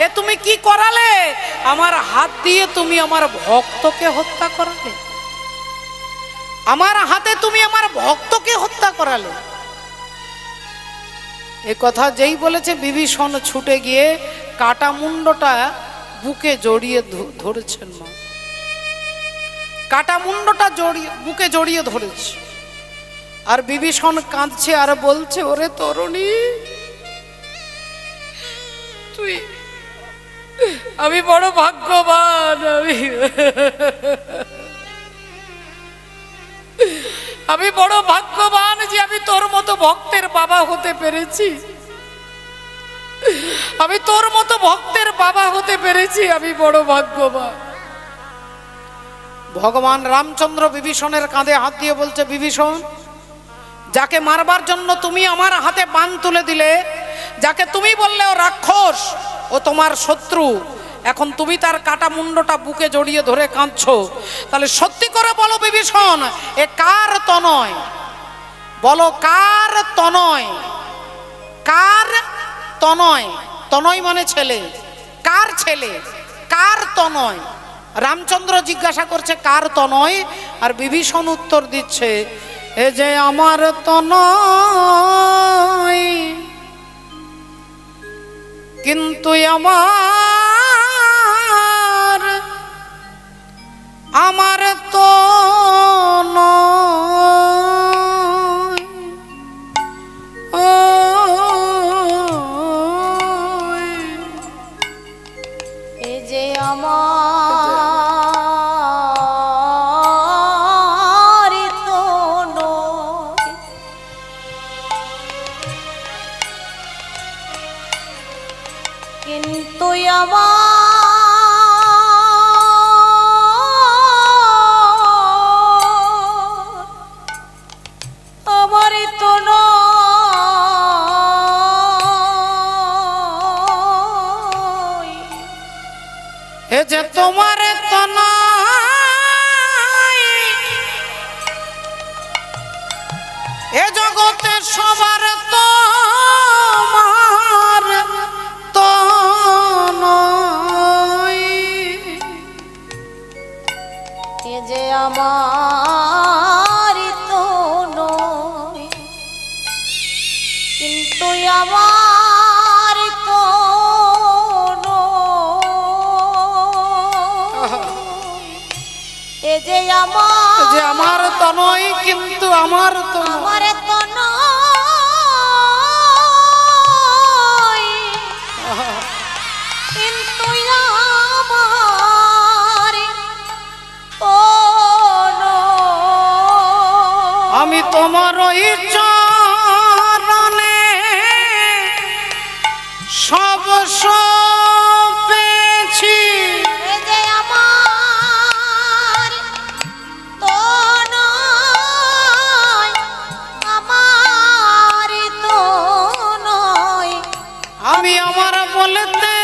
এ তুমি কি করালে? আমার হাত দিয়ে তুমি আমার ভক্তকে হত্যা করালে, আমার হাতে তুমি আমার ভক্তকে হত্যা করালে। এ কথা যেই বলেছে, বিভীষণ ছুটে গিয়ে কাটা মুন্ডটা বুকে জড়িয়ে ধরেছেন। মা কাটা মুন্ডটা বুকে জড়িয়ে ধরেছে, আর বিভীষণ কাঁদছে আর বলছে, ওরে তরুণী, তুই, আমি বড় ভাগ্যবান, আমি বড় ভাগ্যবান যে আমি তোর মতো ভক্তের বাবা হতে পেরেছি, আমি তোর মতো ভক্তের বাবা হতে পেরেছি, আমি বড় ভাগ্যবান। ভগবান রামচন্দ্র বিভীষণের কাঁধে হাত দিয়ে বলছে, বিভীষণ, যাকে মারবার জন্য তুমি আমার হাতে বাণ তুলে দিলে, যাকে তুমি বললে ও রাক্ষস, ও তোমার শত্রু, এখন তুমি তার কাটা মুন্ডটা বুকে জড়িয়ে ধরে কাঁদছো, তাহলে সত্যি করে বলো বিভীষণ, এ কার তনয়? বলো কার তনয়? কার তনয়? তনয় মানে ছেলে। কার ছেলে? কার তনয়? রামচন্দ্র জিজ্ঞাসা করছে কার তনয়, আর বিভীষণ উত্তর দিচ্ছে, এ যে আমার তনয়, কিন্তু আমার তো নয়। এ যে আমার তো নয়, কিন্তু আমার তো নয়। এ যে তোমার তনয়, এ জগতে সবার তোমার তনয়। এ যে আমার তো নয়, কিন্তু আমার তো নয়। এ যে আমার তনয়, কিন্তু আমার তো আমার তো নয়, কিন্তু আমার তো নয়। আমি তোমার ওই চরণে সব পেয়েছি। এ যে আমার তো নয়, আমার তো নয়। আমি আমার বলতে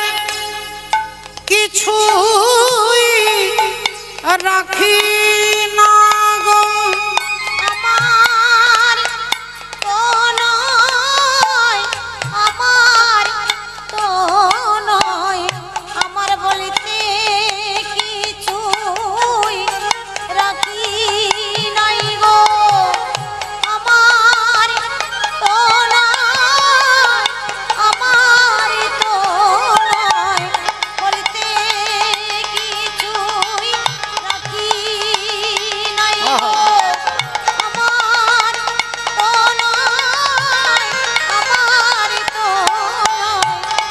কিছুই রাখি না গো, আমার তো নয়, আমার তো নয়। আমার বলতে কিছুই রাখি নাই গো, আমার তো নয়, আমার তো নয়। বলতে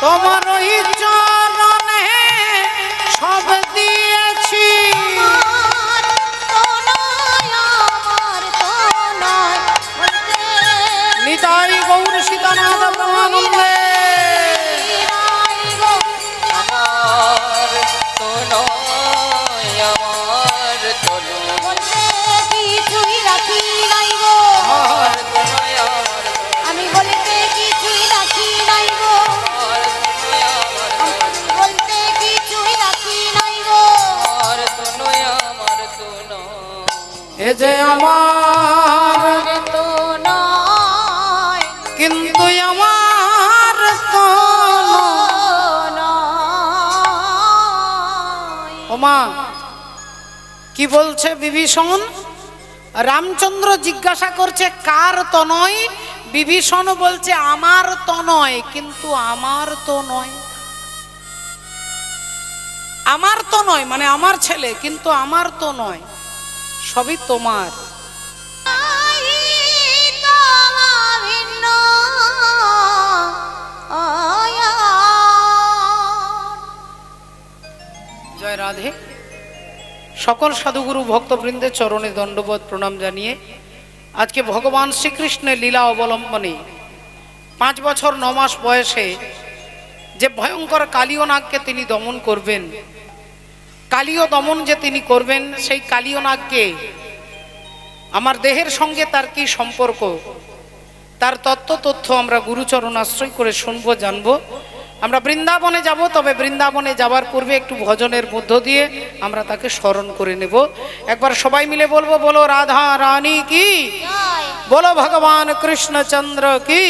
তোমার ওই চরণে সব দিয়েছি। আমার তো নয়, আমার তো নয়, বলতে নিতাই গৌর সীতানাথ ব্রহ্মানন্দে। নাই গো। আমার তো নয়, আমার তো নয়, বলতে কিছুই রাখি নাই গো। আমার তো নয়, আমার তো আমি বলতে কিছুই রাখি নাই গো। নয়, আমার তো নয়, বলতে কিছুই রাখি নাই গো। আমার তো নয়, আমার তো নয়। এ যে আমার আমার তো নয়, কিন্তু আমার তো নয়। নয়। ওমা কি বলছে বিভীষণ? রামচন্দ্র জিজ্ঞাসা করছে কার তনয়? বিভীষণ বলছে আমার তনয়, কিন্তু আমার তো নয়। আমার তো নয় মানে আমার ছেলে, কিন্তু আমার তো নয়, সবই তোমার। আই তোমা ভিন্ন আয়া। জয় রাধে। সকল সাধুগুরু ভক্তবৃন্দের চরণে দণ্ডবোধ প্রণাম জানিয়ে আজকে ভগবান শ্রীকৃষ্ণের লীলা অবলম্বনে 5 বছর 9 মাস বয়সে যে ভয়ঙ্কর কালীয় নাগকে তিনি দমন করবেন, কালীয় দমন যে তিনি করবেন, সেই কালীয় নাগকে আমার দেহের সঙ্গে তার কি সম্পর্ক, তার তথ্য আমরা গুরুচরণ আশ্রয় করে শুনবো, জানবো। আমরা বৃন্দাবনে যাব, তবে বৃন্দাবনে যাওয়ার পূর্বে একটু ভজনের মধ্য দিয়ে আমরা তাকে স্মরণ করে নেব। একবার সবাই মিলে বলবো, বলো রাধা রানী কি, জয় বলো ভগবান কৃষ্ণচন্দ্র কি,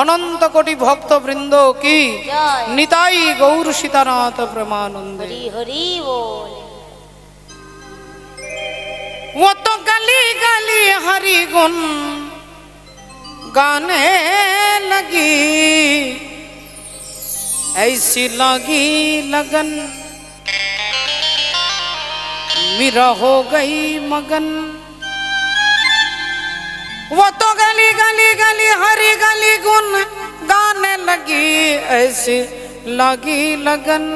অনন্ত কোটি ভক্তবৃন্দ কি, জয়। নিতাই গৌর সীতানাথ প্রেমানন্দে। হরি হরি বল। वो तो गली गली हरि गुण गाने लगी, ऐसी लगी लगन मेरा हो गई मगन। वो तो गली गली गली हरि गली गुण गाने लगी, ऐसी लगी लगन।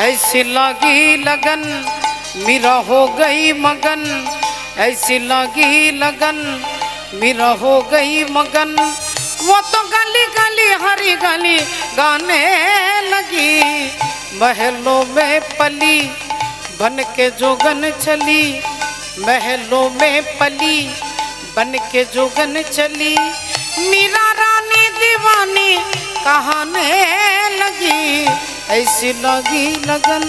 ऐसी लगी लगन मेरा हो गई मगन, ऐसी लगी लगन मेरा हो गई मगन। वो तो गली गली हरी गली गाने लगी, महलों में पली बन के जोगन चली, महलों में पली बन के जोगन चली। मीरा रानी दीवानी कहाने लगी, ऐसी लगी लगन।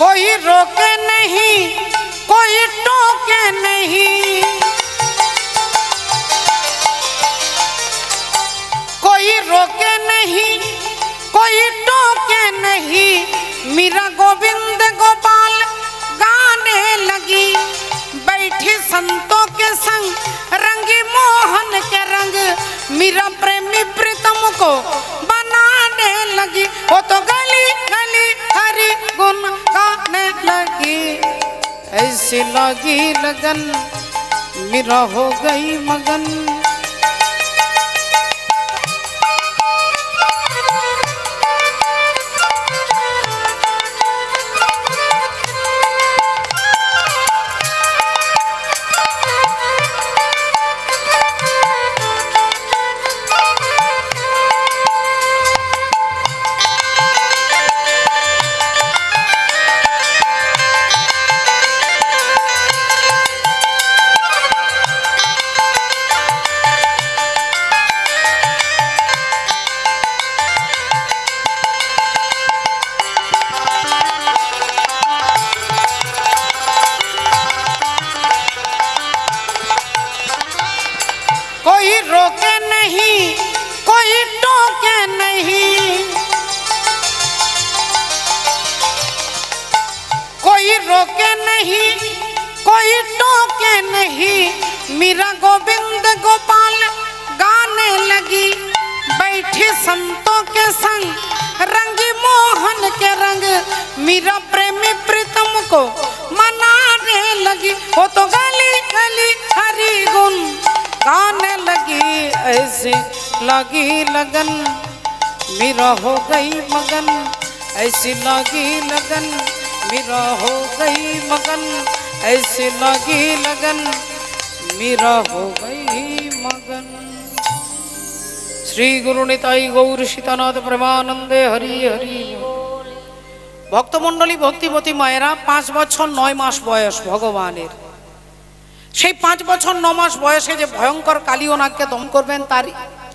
कोई रोके नहीं, कोई टोके नहीं, कोई रोके नहीं, कोई टोके नहीं। मीरा गोविंद गोपाल गाने लगी, बैठी संतों के संग रंगी मोहन के रंग, मीरा प्रेमी प्रीतम को बनाने लगी। वो तो गली गली हरि गुण गाने लगी, ऐसी लगी लगन मेरा हो गई मगन। कोई रोके नहीं, कोई टोके नहीं, कोई रोके नहीं, कोई टोके नहीं। मेरा गोविंद गोपाल गाने लगी, बैठी संतों के संग रंगी मोहन के रंग। मेरा प्रेमी प्रीतम को मनाने लगी, वो तो गली गली हरि गुण गाने लगी। ऐसी लगी लगन मेरा हो गई मगन, ऐसी लगी लगन मेरा हो गई मगन, ऐसी लगी लगन मेरा हो गई मगन। श्री गुरु निताई गौर सीतानाथ प्रेमानंदे हरि हरि। ভক্তমণ্ডলী ভক্তিমতী মায়েরা 5 বছর 9 মাস বয়স ভগবানের। সেই 5 বছর 9 মাস বয়সে যে ভয়ঙ্কর কালীয় নাগকে দমন করবেন তার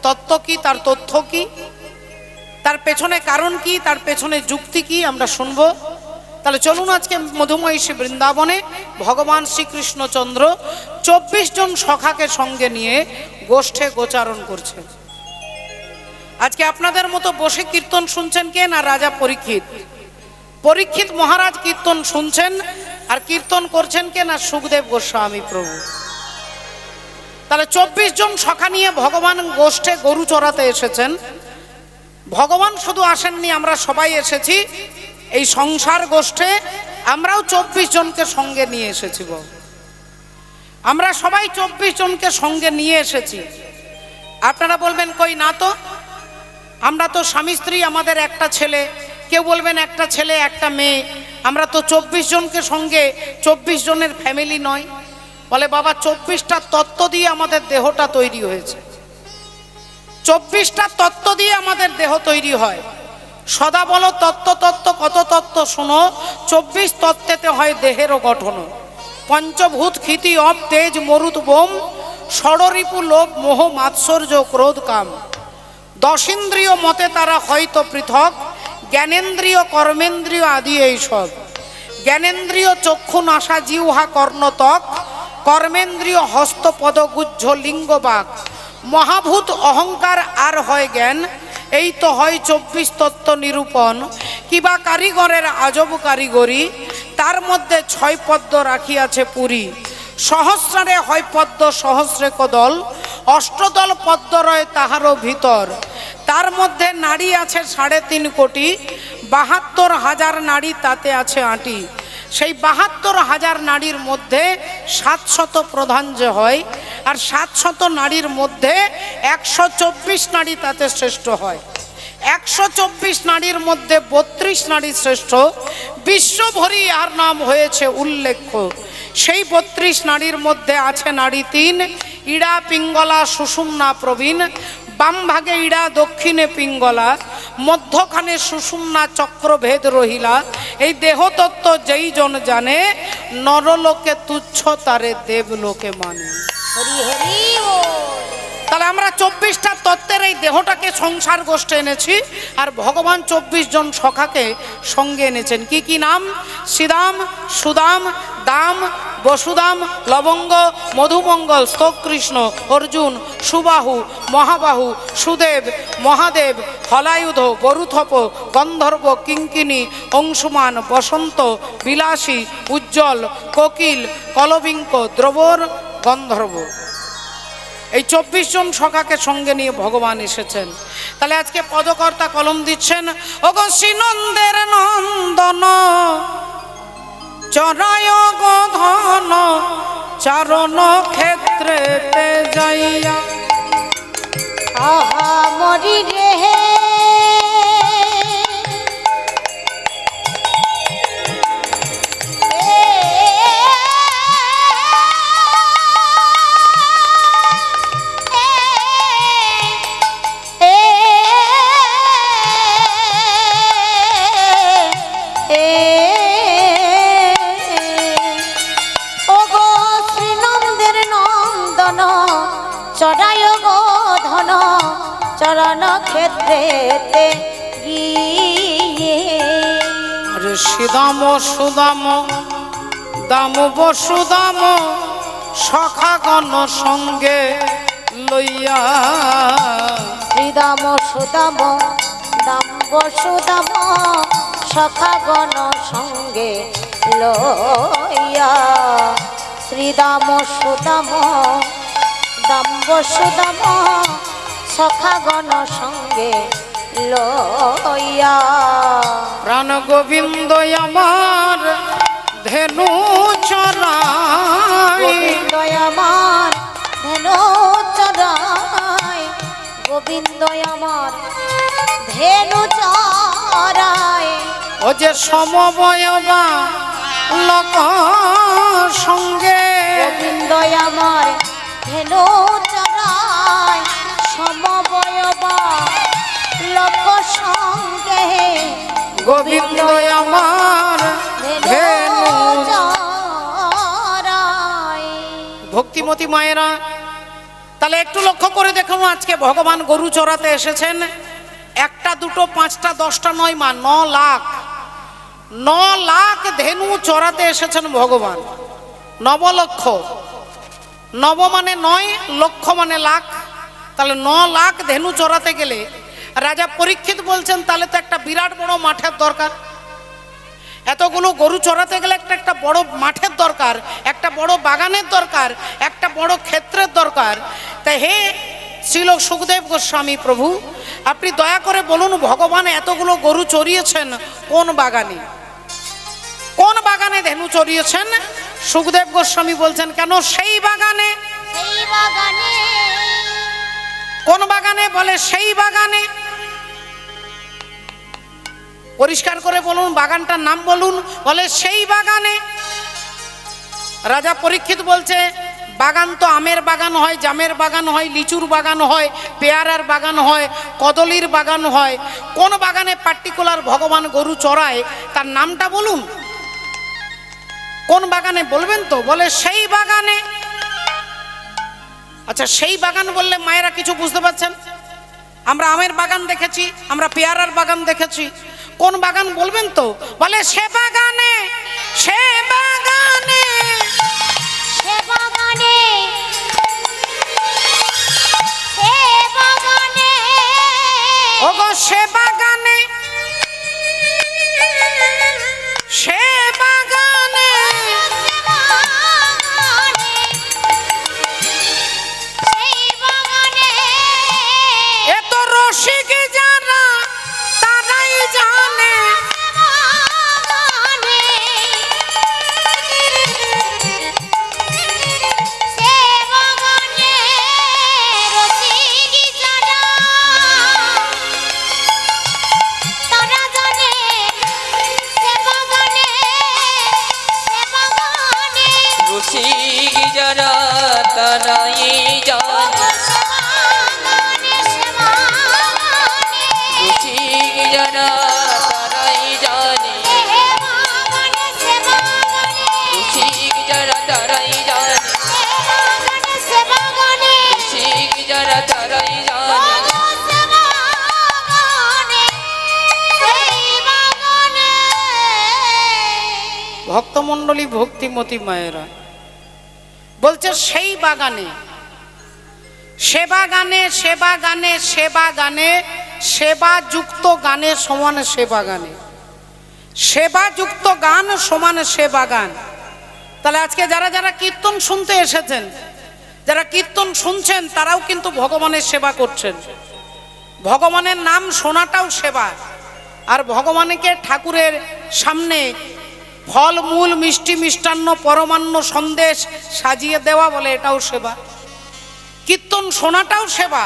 তত্ত্ব কি, তার তথ্য কি, তার পেছনে কারণ কি, তার পেছনে যুক্তি কি আমরা শুনবো। তাহলে চলুন আজকে মধুময়ী শ্রী বৃন্দাবনে ভগবান শ্রীকৃষ্ণচন্দ্র 24 জন সখাকে সঙ্গে নিয়ে গোষ্ঠে গোচারণ করছেন। আজকে আপনাদের মতো বসে কীর্তন শুনছেন কে? না রাজা পরীক্ষিত। পরীক্ষিত মহারাজ কীর্তন শুনছেন, আর কীর্তন করছেন কে? না সুখদেব গোস্বামী প্রভু। তাহলে 24 জন সখা নিয়ে ভগবান গোষ্ঠে গরু চড়াতে এসেছেন। ভগবান শুধু আসেননি, আমরা সবাই এসেছি এই সংসার গোষ্ঠে। আমরাও 24 জনকে সঙ্গে নিয়ে এসেছি। আমরা সবাই 24 জনকে সঙ্গে নিয়ে এসেছি। আপনারা বলবেন কই না তো, আমরা তো স্বামী স্ত্রী, আমাদের একটা ছেলে। কেউ বলবেন একটা ছেলে একটা মেয়ে, আমরা তো 24 জনকে সঙ্গে 24 জনের ফ্যামিলি নয়। বলে বাবা 24টা তত্ত্ব দিয়ে আমাদের দেহটা তৈরি হয়েছে, 24টা তত্ত্ব দিয়ে আমাদের দেহ তৈরি হয়। সদা বলো তত্ত্ব তত্ত্ব, কত তত্ত্ব শোনো, 24 তত্ত্বেতে হয় দেহেরও গঠন। পঞ্চভূত ক্ষিতি অপ তেজ মরুত বোম, ষড়রিপু লোভ মোহ মাৎসর্য ক্রোধ কাম। 10 ইন্দ্রিয় মতে তারা হয়তো পৃথক, জ্ঞানেন্দ্রিয় কর্মেন্দ্রিয় আদি এইসব। জ্ঞানেন্দ্রিয় চক্ষু নাসা জিহ্বা কর্ণত্বক, কর্মেন্দ্রিয় হস্ত পদ গুজ্জ লিঙ্গ বাক। মহাভূত অহংকার আর হয় জ্ঞান, এই তো হয় 24 তত্ত্ব নিরূপণ। কিবা কারিগরের আজব কারিগরি, তার মধ্যে 6 পদ্ম রাখিয়াছে পুরী। সহস্রারে হয় পদ্ম সহস্রে কদল, অষ্টদল পদ্ম রয় তাহারও ভিতর। তার মধ্যে নারী আছে 3.5 কোটি, 72,000 নারী তাতে আছে আঁটি। সেই 72,000 নারীর মধ্যে 700 প্রধান যে হয়, আর 700 নারীর মধ্যে 124 নারী তাতে শ্রেষ্ঠ হয়। 124 নারীর মধ্যে 32 নারী শ্রেষ্ঠ। বিশ্বভরি আর নাম হয়েছে উল্লেখ্য। সেই 32 নারীর মধ্যে আছে নারী 3, ইড়া পিঙ্গলা সুষুম্না প্রবীণ। বাম ভাগে ইড়া, দক্ষিণে পিঙ্গলা, মধ্যখানে সুষুম্না চক্রভেদ রহিলা। এই দেহতত্ত্ব যেই জন জানে, নরলোকে তুচ্ছ তারে দেবলোকে মানে। হরি হরি বল। তাহলে আমরা 24টা তত্ত্বের এই দেহটাকে সংসার গোষ্ঠে এনেছি, আর ভগবান 24 জন সখাকে সঙ্গে এনেছেন। কি কি নাম? শ্রীদাম, সুদাম, দাম, বসুদাম, লবঙ্গ, মধুমঙ্গল, স্তোকৃষ্ণ, অর্জুন, সুবাহু, মহাবাহু, সুদেব, মহাদেব, হলায়ুধ, বরুথপ, গন্ধর্ব, কিঙ্কিনী, অংশুমান, বসন্ত, বিলাসী, উজ্জ্বল, কোকিল, কলবিঙ্ক, দ্রবর, গন্ধর্ব। এই 24 জন সখাকে সঙ্গে নিয়ে ভগবান এসেছেন। তাহলে আজকে পদকর্তা কলম দিচ্ছেন, ওগো শ্রীনন্দের নন্দন চরায় গো ধন চারণ খেদ ক্ষেত্রেতে যাইয়া আহা মরি রে চড়ায় গো ধন চরণ ক্ষেত্রেতে গিয়ে আরে শ্রীদাম সুদাম দাম বসুদাম সখাগণ সঙ্গে লইয়া শ্রীদাম সুদাম দাম বসুদাম সখাগণ সঙ্গে লইয়া শ্রীদাম সুদাম দাম বসুদাম সখাগণ সঙ্গে লইয়া প্রাণ গোবিন্দ আমার ধেনু চরাই গোবিন্দ আমার ধেনু চরাই গোবিন্দ আমার ধেনু চরাই ও যে সমবয়বা লোক সঙ্গে গোবিন্দ আমার ধেনু চরাই সমবয়বা লোক সঙ্গে গোবিন্দ আমার ধেনু চরাই ভক্তিমতী মায়েরা, তাহলে একটু লক্ষ্য করে দেখুন, আজকে ভগবান গরু চড়াতে এসেছেন। একটা দুটো পাঁচটা দশটা নয় মা, 9 লাখ 9 লাখ ধেনু চড়াতে এসেছেন ভগবান। নবলক্ষ, নব মানে 9, লক্ষ মানে লাখ, তাহলে 9 লাখ ধেনু চড়াতে গেলে রাজা পরীক্ষিত বলছেন তাহলে তো একটা বিরাট বড় মাঠের দরকার। এতগুলো গরু চড়াতে গেলে একটা বড় মাঠের দরকার, একটা বড় বাগানের দরকার, একটা বড় ক্ষেত্রের দরকার। তাই হে শ্রীল সুখদেব গোস্বামী প্রভু, আপনি দয়া করে বলুন, ভগবান এতগুলো গরু চড়িয়েছেন কোন বাগানে? কোন বাগানে ধেনু চড়িয়েছেন? সুখদেব গোস্বামী বলছেন কেন সেই বাগানে। সেই বাগানে কোন বাগানে? বলে সেই বাগানে। পরিষ্কার করে বলুন, বাগানটার নাম বলুন। বলে সেই বাগানে। রাজা পরীক্ষিত বলছে বাগান তো আমের বাগান হয়, জামের বাগান হয়, লিচুর বাগান হয়, পেয়ারার বাগান হয়, কদলির বাগান হয়। কোন বাগানে পার্টিকুলার ভগবান গরু চড়ায় তার নামটা বলুন। কোন বাগানে বলবেন তো? বলে সেই বাগানে। আচ্ছা, সেই বাগান বললে মায়েরা কিছু বুঝতে পারছেন? আমরা আমের বাগান দেখেছি, আমরা পেয়ারার বাগান দেখেছি, কোন বাগান বলবেন তো? বলে সে বাগানে, সে বাগানে, সে বাগানে, সে বাগানে, ওগো সে বাগানে, সে বাগানে, সেই বাগানে এ তো রসিক যারা তারাই জানে। রসিক যারা তারাই জানে, রসিক যারা তারাই জানে, রসিক যারা তারাই জানে, রসিক যারা তারাই জানে। ভক্তমণ্ডলী, ভক্তিমতী মায়েরা, বলছে সেই বাগানে, সে বাগানে, সে বাগানে, সে বাগানে, সেবাযুক্ত গানে সমান সে বাগানে, সেবাযুক্ত গান সমান সে বাগান। তাহলে আজকে যারা যারা কীর্তন শুনতে এসেছেন, যারা কীর্তন শুনছেন, তারাও কিন্তু ভগবানের সেবা করছেন। ভগবানের নাম শোনাটাও সেবা। আর ভগবানকে ঠাকুরের সামনে ফল মূল মিষ্টি মিষ্টান্ন পরমান্ন সন্দেশ সাজিয়ে দেওয়া, বলে এটাও সেবা। কীর্তন শোনাটাও সেবা,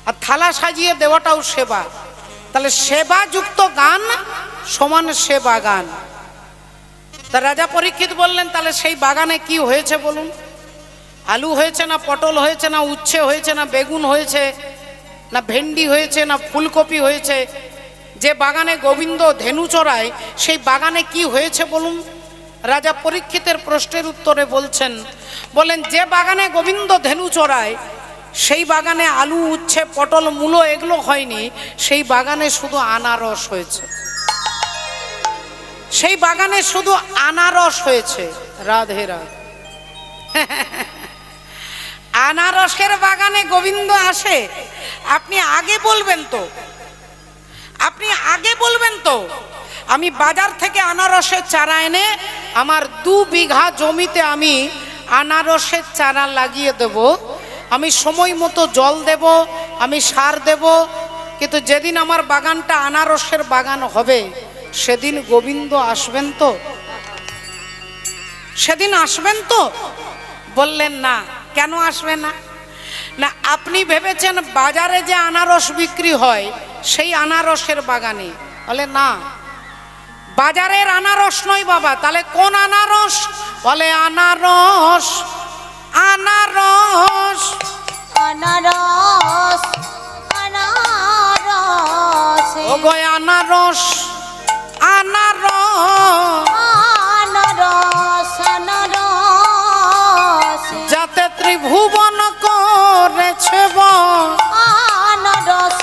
আর থালা সাজিয়ে দেওয়াটাও সেবা। তাহলে সেবাযুক্ত গান সমান সে বাগান। তা রাজা পরীক্ষিত বললেন, তাহলে সেই বাগানে কি হয়েছে বলুন? আলু হয়েছে, না পটল হয়েছে, না উচ্ছে হয়েছে, না বেগুন হয়েছে, না ভেন্ডি হয়েছে, না ফুলকপি হয়েছে? যে বাগানে গোবিন্দ ধেনু চড়ায় সেই বাগানে কি হয়েছে বলুন? রাজা পরীক্ষিতের প্রশ্নের উত্তরে বলেন যে বাগানে গোবিন্দ ধেনু চড়ায় সেই বাগানে আলু উচ্ছে পটল মূলো এগুলো হয়নি, সেই বাগানে শুধু আনারস হয়েছে। সেই বাগানে শুধু আনারস হয়েছে। রাধে রাধে। আনারসের বাগানে গোবিন্দ আসে? আপনি আগে বলবেন তো, আপনি আগে বলবেন তো। আমি বাজার থেকে আনারসের চারা এনে আমার 2 বিঘা জমিতে আমি আনারসের চারা লাগিয়ে দেব, আমি সময় মতো জল দেব, আমি সার দেব, কিন্তু যেদিন আমার বাগানটা আনারসের বাগান হবে সেদিন গোবিন্দ আসবেন তো? সেদিন আসবেন তো? বললেন না। কেন আসবে না? না আপনি ভেবেছেন বাজারে যে আনারস বিক্রি হয় সেই আনারসের বাগানে। বলে না, বাজারের আনারস নয় বাবা। তাহলে কোন আনারস? বলে আনারস, আনারস, আনারস, আনারস, ও গো আনারস, আনারস, আনারস, আনারস, যাতে ত্রিভুবন করেছে আনারস,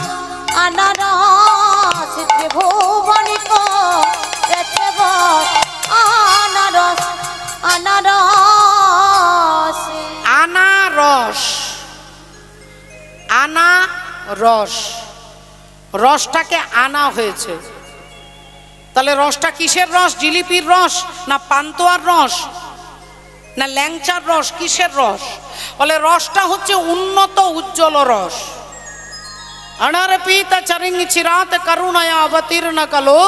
আনারস, ত্রিভুবনি করেছে আনারস, আনারস, আনারস, আনারস, রসটাকে আনা হয়েছে। তাহলে রসটা কিসের রস? জিলিপির রস, না পান্তুয়ার রস, না ল্যাংচার রস? কিসের রস? বলে রসটা হচ্ছে উন্নত উজ্জ্বল রস। অনারপিত চরিং চিরাত করুণয়া অবতীর্ণ কলো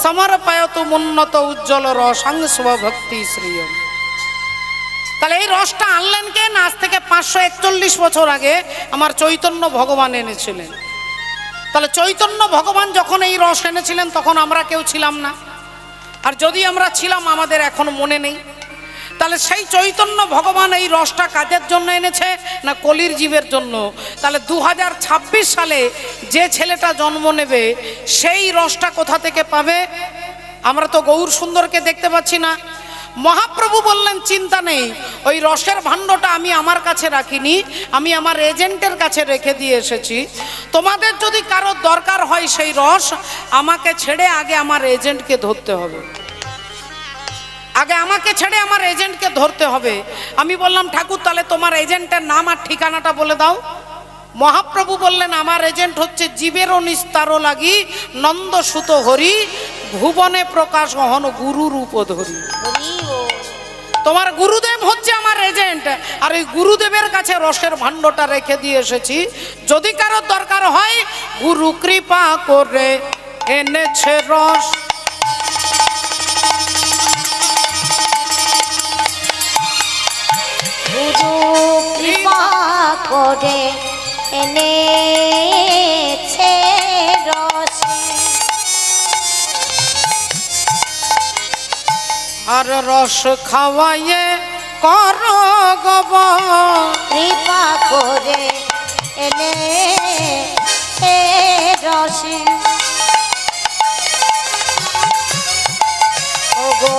সমর্পয়তু উন্নত উজ্জ্বল রসাং স্বভক্তি শ্রিয়ম। তাহলে এই রসটা আনলেন কে? না আজ থেকে 541 বছর আগে আমার চৈতন্য ভগবান এনেছিলেন। তাহলে চৈতন্য ভগবান যখন এই রস এনেছিলেন তখন আমরা কেউ ছিলাম না, আর যদি আমরা ছিলাম আমাদের এখন মনে নেই। তাহলে সেই চৈতন্য ভগবান এই রসটা কাজের জন্য এনেছে না কলির জীবের জন্য? তাহলে 2026 সালে যে ছেলেটা জন্ম নেবে সেই রসটা কোথা থেকে পাবে? আমরা তো গৌর সুন্দরকে দেখতে পাচ্ছি না। মহাপ্রভু বললেন চিন্তা নেই, ওই রসের ভাণ্ডটা আমি আমার কাছে রাখিনি, আমি আমার এজেন্টের কাছে রেখে দিয়ে এসেছি। তোমাদের যদি কারো দরকার হয় সেই রস, আমাকে ছেড়ে আগে আমার এজেন্টকে ধরতে হবে, আগে আমাকে ছেড়ে আমার এজেন্টকে ধরতে হবে। আমি বললাম ঠাকুর তাহলে তোমার এজেন্টের নাম আর ঠিকানাটা বলে দাও। মহাপ্রভু বললেন আমার এজেন্ট হচ্ছে জীবেরও নিস্তারও লাগি নন্দ সুত হরি ভুবনে প্রকাশ হন গুরু রূপ ধরি। তোমার গুরুদেব হচ্ছে আমার এজেন্ট, আর ওই গুরুদেবের কাছে রসের ভাণ্ডটা রেখে দিয়ে এসেছি। যদি কারো দরকার হয় গুরু কৃপা করে এনেছে রস। গুরু কৃপা করে এনেছে রস, আর রস খাওয়াইয়ে কর গব, কৃপা করে এনেছে রস, ও গো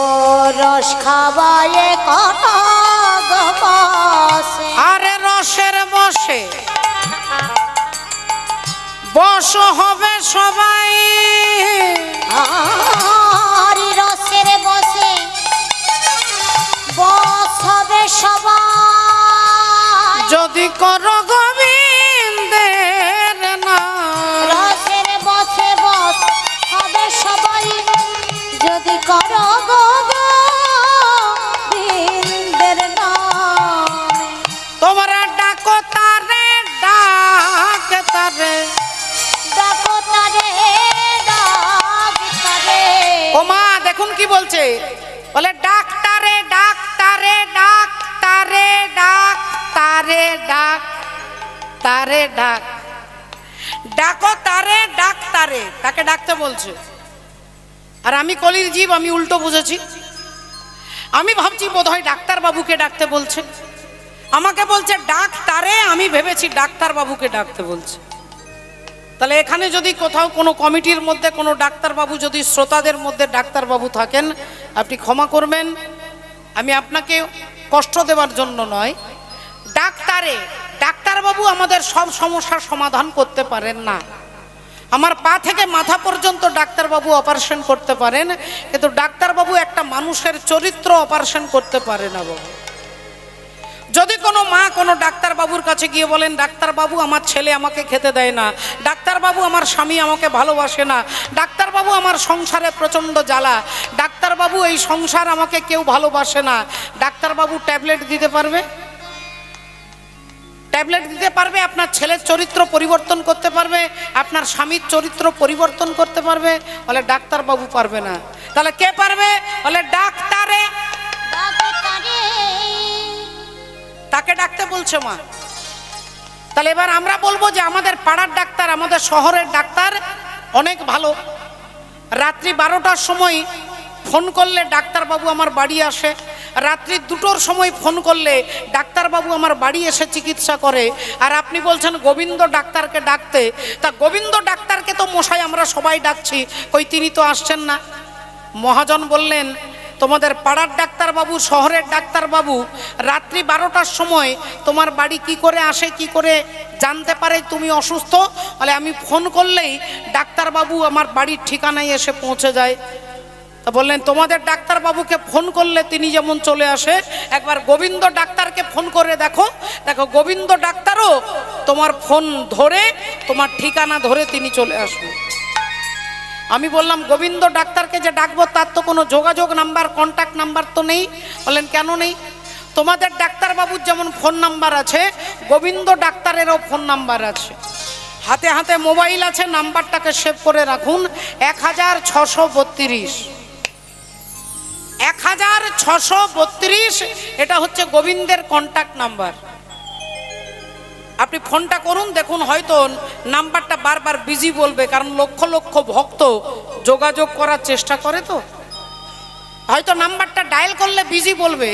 রস খাওয়ায়ে কত বসে, আরে রসের বসে বস হবে সবাই, হরি রসের বসে বস হবে সবাই, যদি কর গোবিন্দের নাম। রসের বসে বস হবে সবাই যদি করো গোবিন্দের নাম, তোমরা ডাকো তারে, ডাক তারে, ডাকো তারে, ডাক তারে, ও মা দেখুন কি বলছে, বলে ডাক্তারে ডাক্তারে ডাক্তারে ডাক্তারে ডাক তারে ডাক, ডাকো তারে, ডাক তারে, তাকে ডাকতে বলছে। আর আমি কলির জীব, আমি উল্টো বুঝেছি। আমি ভাবছি বোধহয় ডাক্তার বাবুকে ডাকতে বলছে, আমাকে বলছে ডাক তারে, আমি ভেবেছি ডাক্তার বাবুকে ডাকতে বলছে। তাহলে এখানে যদি কোথাও কোনো কমিটির মধ্যে কোনো ডাক্তারবাবু, যদি শ্রোতাদের মধ্যে ডাক্তারবাবু থাকেন, আপনি ক্ষমা করবেন, আমি আপনাকে কষ্ট দেওয়ার জন্য নয়। ডাক্তারে, ডাক্তারবাবু আমাদের সব সমস্যার সমাধান করতে পারেন না। আমার পা থেকে মাথা পর্যন্ত ডাক্তারবাবু অপারেশন করতে পারেন, কিন্তু ডাক্তারবাবু একটা মানুষের চরিত্র অপারেশন করতে পারে না বাবু। যদি কোনো মা কোনো ডাক্তারবাবুর কাছে গিয়ে বলেন, ডাক্তারবাবু আমার ছেলে আমাকে খেতে দেয় না, ডাক্তারবাবু আমার স্বামী আমাকে ভালোবাসে না, ডাক্তারবাবু আমার সংসারে প্রচণ্ড জ্বালা, ডাক্তারবাবু এই সংসার আমাকে কেউ ভালোবাসে না, ডাক্তারবাবু ট্যাবলেট দিতে পারবে? ট্যাবলেট দিতে পারবে? আপনার ছেলের চরিত্র পরিবর্তন করতে পারবে? আপনার স্বামীর চরিত্র পরিবর্তন করতে পারবে? বলে ডাক্তারবাবু পারবে না। তাহলে কে পারবে? বলে ডাক্তারে, তাকে ডাকতে বলছে মা। তাহলে এবার আমরা বলবো যে আমাদের পাড়ার ডাক্তার, আমাদের শহরের ডাক্তার অনেক ভালো। রাত্রি 12টার সময় ফোন করলে ডাক্তারবাবু আমার বাড়ি আসে, রাত্রি 2টোর সময় ফোন করলে ডাক্তারবাবু আমার বাড়ি এসে চিকিৎসা করে। আর আপনি বলছেন গোবিন্দ ডাক্তারকে ডাকতে, তা গোবিন্দ ডাক্তারকে তো মশাই আমরা সবাই ডাকছি, কই তিনি তো আসছেন না। মহাজন বললেন, তোমাদের পাড়ার ডাক্তারবাবু, শহরের ডাক্তারবাবু রাত্রি 12টার সময় তোমার বাড়ি কি করে আসে, কি করে জানতে পারে তুমি অসুস্থ? বলে আমি ফোন করলেই ডাক্তারবাবু আমার বাড়ির ঠিকানায় এসে পৌঁছে যায়। তা বললেন তোমাদের ডাক্তারবাবুকে ফোন করলে তিনি যেমন চলে আসে, একবার গোবিন্দ ডাক্তারকে ফোন করে দেখো, দেখো গোবিন্দ ডাক্তারও তোমার ফোন ধরে, তোমার ঠিকানা ধরে তিনি চলে আসবে। আমি বললাম গোবিন্দ ডাক্তারকে যে ডাকবো তার তো কোনো যোগাযোগ নাম্বার, কন্ট্যাক্ট নাম্বার তো নেই। বললেন কেন নেই? তোমাদের ডাক্তারবাবুর যেমন ফোন নাম্বার আছে, গোবিন্দ ডাক্তারেরও ফোন নাম্বার আছে। হাতে হাতে মোবাইল আছে, নাম্বারটাকে সেভ করে রাখুন, 1632। 1632 এটা হচ্ছে গোবিন্দের কন্ট্যাক্ট নাম্বার। আপনি ফোনটা করুন, দেখুন হয়তো নাম্বারটা বারবার বিজি বলবে, কারণ লক্ষ লক্ষ ভক্ত যোগাযোগ করার চেষ্টা করে, তো হয়তো নাম্বারটা ডায়াল করলে বিজি বলবে,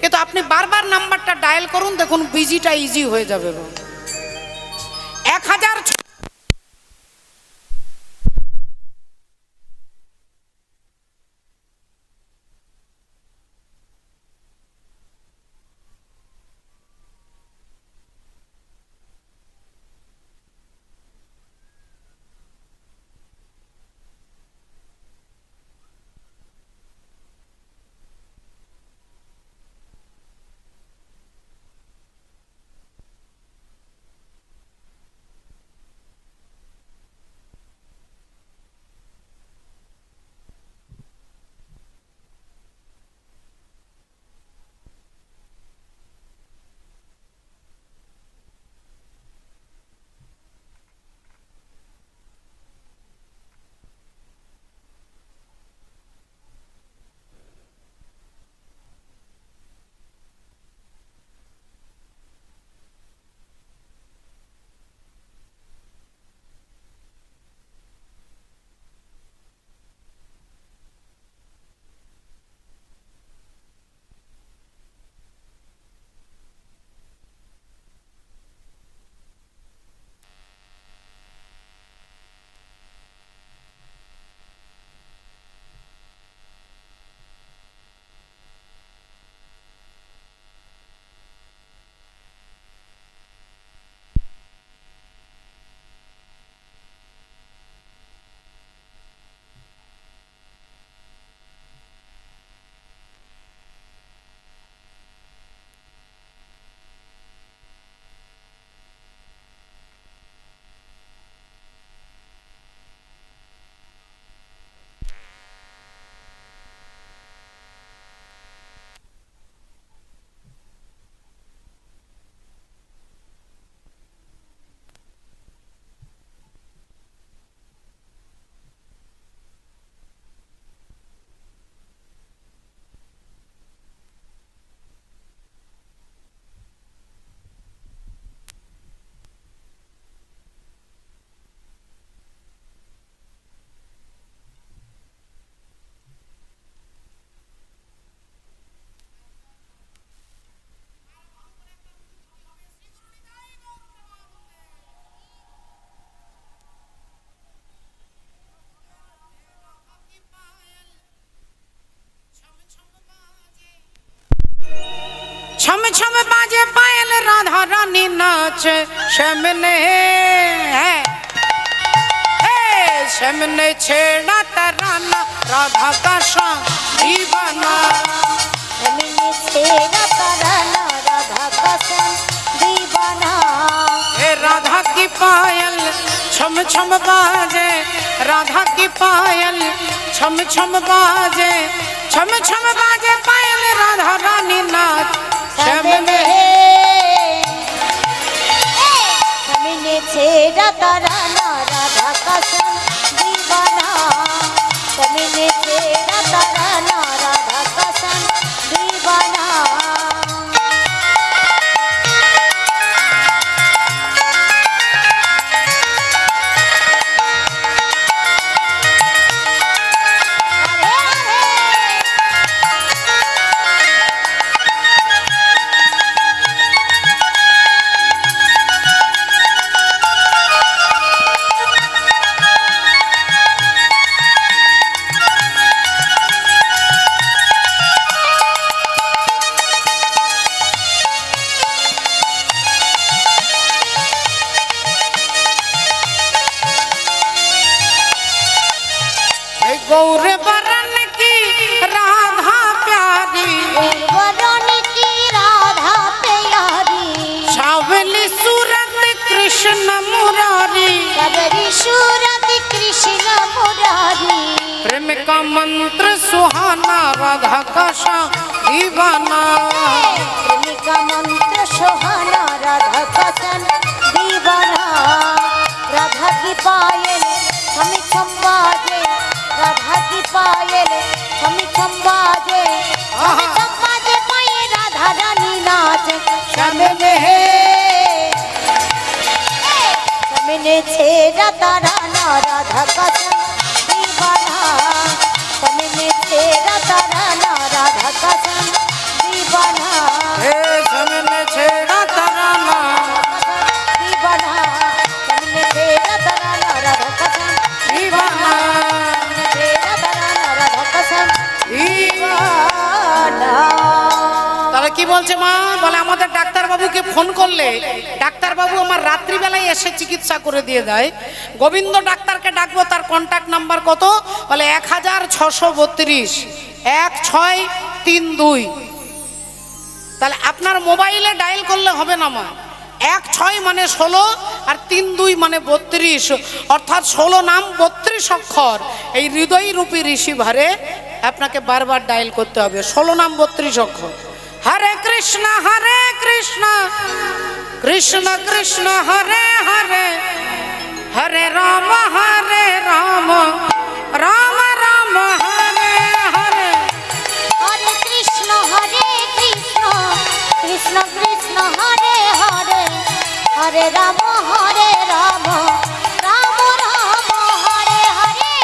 কিন্তু আপনি বারবার নাম্বারটা ডায়াল করুন, দেখুন বিজিটা ইজি হয়ে যাবে। 1000 ছম ছম বাজে পায়েল রাধা রানী নাচ সামনে সামনে ছেড়া তরানা রাধা का दीवाना जमीन छेड़ा तराना राधा का संग दीवाना हे राधा की पायल छम छम बाजे राधा की पायल छम छम बाजे छम छम बाजे पायल राधा रानी नाच सामने जमीन छेड़ा तराना राधा का संग दीवाना जमीन छेड़ा तराना राधा का संग दीवाना गौर बरन की राधा प्यारी वरण की राधा प्यारी सावली सूरत कृष्ण मुरारी सबरी सूरत कृष्ण मुरारी प्रेम का मंत्र सुहाना राधा का दीवाना प्रेम का मंत्र सुहाना राधा का संग दीवाना राधा की पायल छम छम बाजे राधा की पायल छम छम बाजे पायल राधा रानी नाच सामने सामने छेड़ा तराना राधा का संग दीवाना सामने छेड़ा तराना राधा का संग दीवाना हे सामने छेड़ा तराना दीवाना सामने छेड़ा तराना राधा का संग दीवाना छेड़ा तराना राधा का संग दीवाना তাহলে কি বলছে মা বলে আমাদের ডাক্তার বাবুকে ফোন করলে ডাক্তার বাবু আমার রাত্রি বেলায় এসে চিকিৎসা করে দিয়ে দেয় গোবিন্দ ডাক্তারকে ডাকবো তার কন্টাক্ট নাম্বার কত বলে 1632 1632 তাহলে আপনার মোবাইলে ডায়াল করলে হবে না মা 16 মানে 16 আর 32 মানে 32 অর্থাৎ 16 নাম 32 অক্ষর এই হৃদয় রূপী ঋষি ভারে আপনাকে বারবার ডায়াল করতে হবে 16 নাম 32 অক্ষর হরে কৃষ্ণ কৃষ্ণ কৃষ্ণ হরে হরে হরে রাম রাম রাম হরে হরে हरे कृष्ण कृष्ण कृष्ण हरे हरे हरे राम राम राम हरे हरे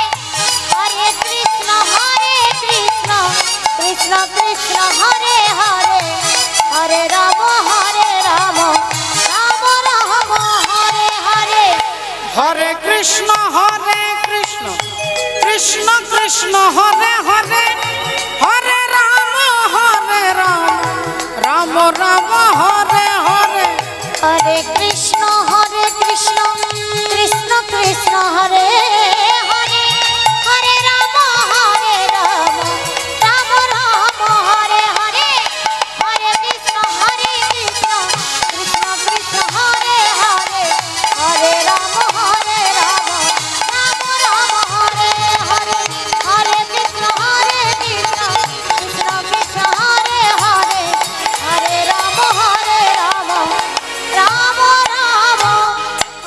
हरे कृष्ण कृष्ण कृष्ण हरे हरे हरे राम राम राम हरे हरे हरे कृष्ण कृष्ण कृष्ण हरे हरे हरे राम राम राम हरे हरे हरे कृष्ण कृष्ण कृष्ण हरे हरे हरे राम राम राम हरे हरे हरे कृष्ण कृष्ण कृष्ण हरे हरे हरे राम राम राम हरे हरे हरे कृष्ण कृष्ण कृष्ण हरे हरे हरे राम राम राम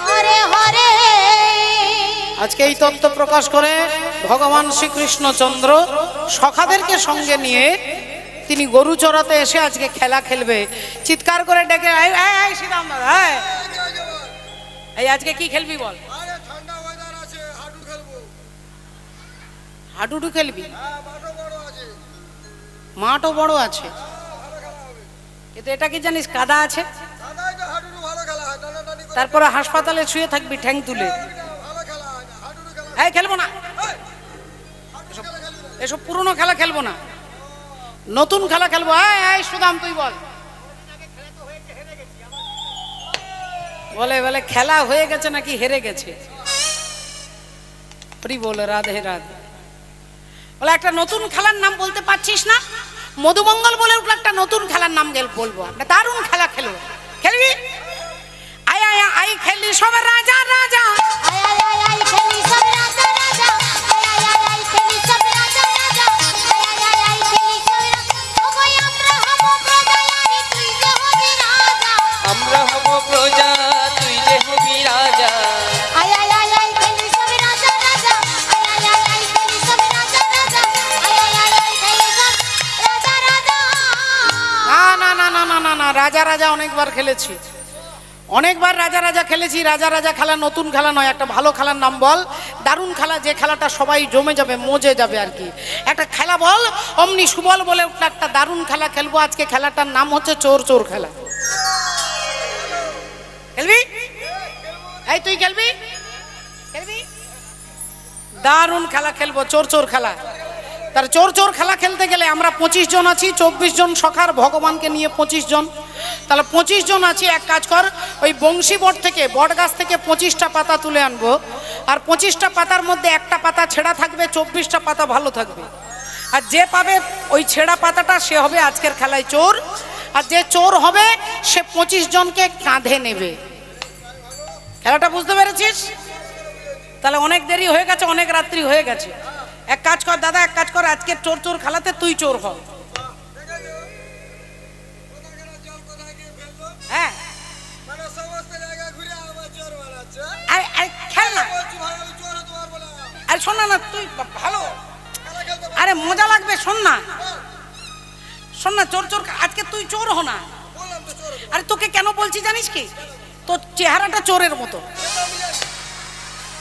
हरे हरे আজকে এই তত্ত্ব প্রকাশ করে ভগবান শ্রীকৃষ্ণ চন্দ্র সখাদেরকে সঙ্গে নিয়ে তিনি গরু চড়াতে এসে আজকে খেলা খেলবে চিৎকার করে ডেকে এই শ্রীরাম দাদা এই আজকে কি খেলবি বল আরে ঠান্ডা ওয়েদার আছে হাঁটু খেলবো হাডুডু খেলবি মাঠও বড় আছে মাঠও বড় আছে ভালো খেলা হবে কিন্তু এটা কি জানিস কাদা আছে দাদাই তো হাঁটুটু ভালো খেলা হয় টানাটানি করে তারপরে হাসপাতালে শুয়ে থাকবি ঠ্যাং তুলে ভালো খেলা হয় না হাঁটুটু খেলা এই খেলবো না হাঁটু খেলা খেলবি না এসব পুরনো খেলা খেলবো না নতুন খেলা খেলবো এই সুদাম তুই বল বলে বলে খেলা হয়ে গেছে নাকি হেরে গেছে? হরি বল, রাধে রাধে। বলে একটা নতুন খেলার নাম বলতে পারছিস না? মধুমঙ্গল বলে উঠলো একটা নতুন খেলার নাম বলবো, একটা দারুণ খেলা খেলবো। খেলবি? আয় আয় আয় খেলি সব রাজা রাজা। আয় আয় আয় আয় খেলি সব রাজা রাজা, আয় আয় আয় আয় খেলি সব রাজা রাজা, আয় আয় আয় আয় খেলি সব রাজা। ওগো আমরা হব প্রজা, আরে তুই যে হবি রাজা। আমরা হব প্রজা, তুই যে হবি রাজা। আয় আয় আয় আয় খেলি সব রাজা রাজা, আয় আয় আয় আয় খেলি সব রাজা রাজা, আয় আয় আয় আয় খেলি সব রাজা রাজা। না না না না না না না, রাজা রাজা অনেকবার খেলেছি, অনেকবার রাজা রাজা খেলেছি। রাজা রাজা খেলা নতুন খেলা নয়, একটা ভালো খেলার নাম বল, দারুণ খেলা, যে খেলাটা সবাই জমে যাবে, মজে যাবে আর কি। একটা খেলা বল। অমনি সুবল বলে উঠলো একটা দারুণ খেলা খেলবো আজকে। খেলাটার নাম হচ্ছে চোর চোর খেলা। খেলবি? এই তুই খেলবি? খেলবি? দারুণ খেলা খেলবো, চোর চোর খেলা। তার চোর চোর খেলা খেলতে গেলে আমরা 25 জন আছি, 24 জন সখার, ভগবানকে নিয়ে 25 জন। তাহলে 25 জন আছি। এক কাজ কর, ওই বংশী বট থেকে, বট গাছ থেকে 25টা পাতা তুলে আনবো, আর 25টা পাতার মধ্যে একটা পাতা ছেঁড়া থাকবে, 24টা পাতা ভালো থাকবে। আর যে পাবে ওই ছেঁড়া পাতাটা সে হবে আজকের খেলায় চোর। আর যে চোর হবে সে 25 জনকে কাঁধে নেবে। খেলাটা বুঝতে পেরেছিস? তাহলে অনেক দেরি হয়ে গেছে, অনেক রাত্রি হয়ে গেছে। এক কাজ কর দাদা, এক কাজ কর, আজকে চোর চোর খেলাতে তুই চোর হ। হ্যাঁ, মানে সমস্ত জায়গায় ঘুরে আবার চোর বানাচ্ছে। আরে আরে খেল না। বলছি ভাই আমি চোর হতে পারবো না। আরে শোন না, তুই ভালো, খেলা খেলতে আরে মজা লাগবে। শোন না, শোন না, চোর চোর আজকে তুই চোর হ না। বললাম তো চোর হতে আরে তোকে কেন বলছি জানিস কি? তোর চেহারাটা চোরের মতো।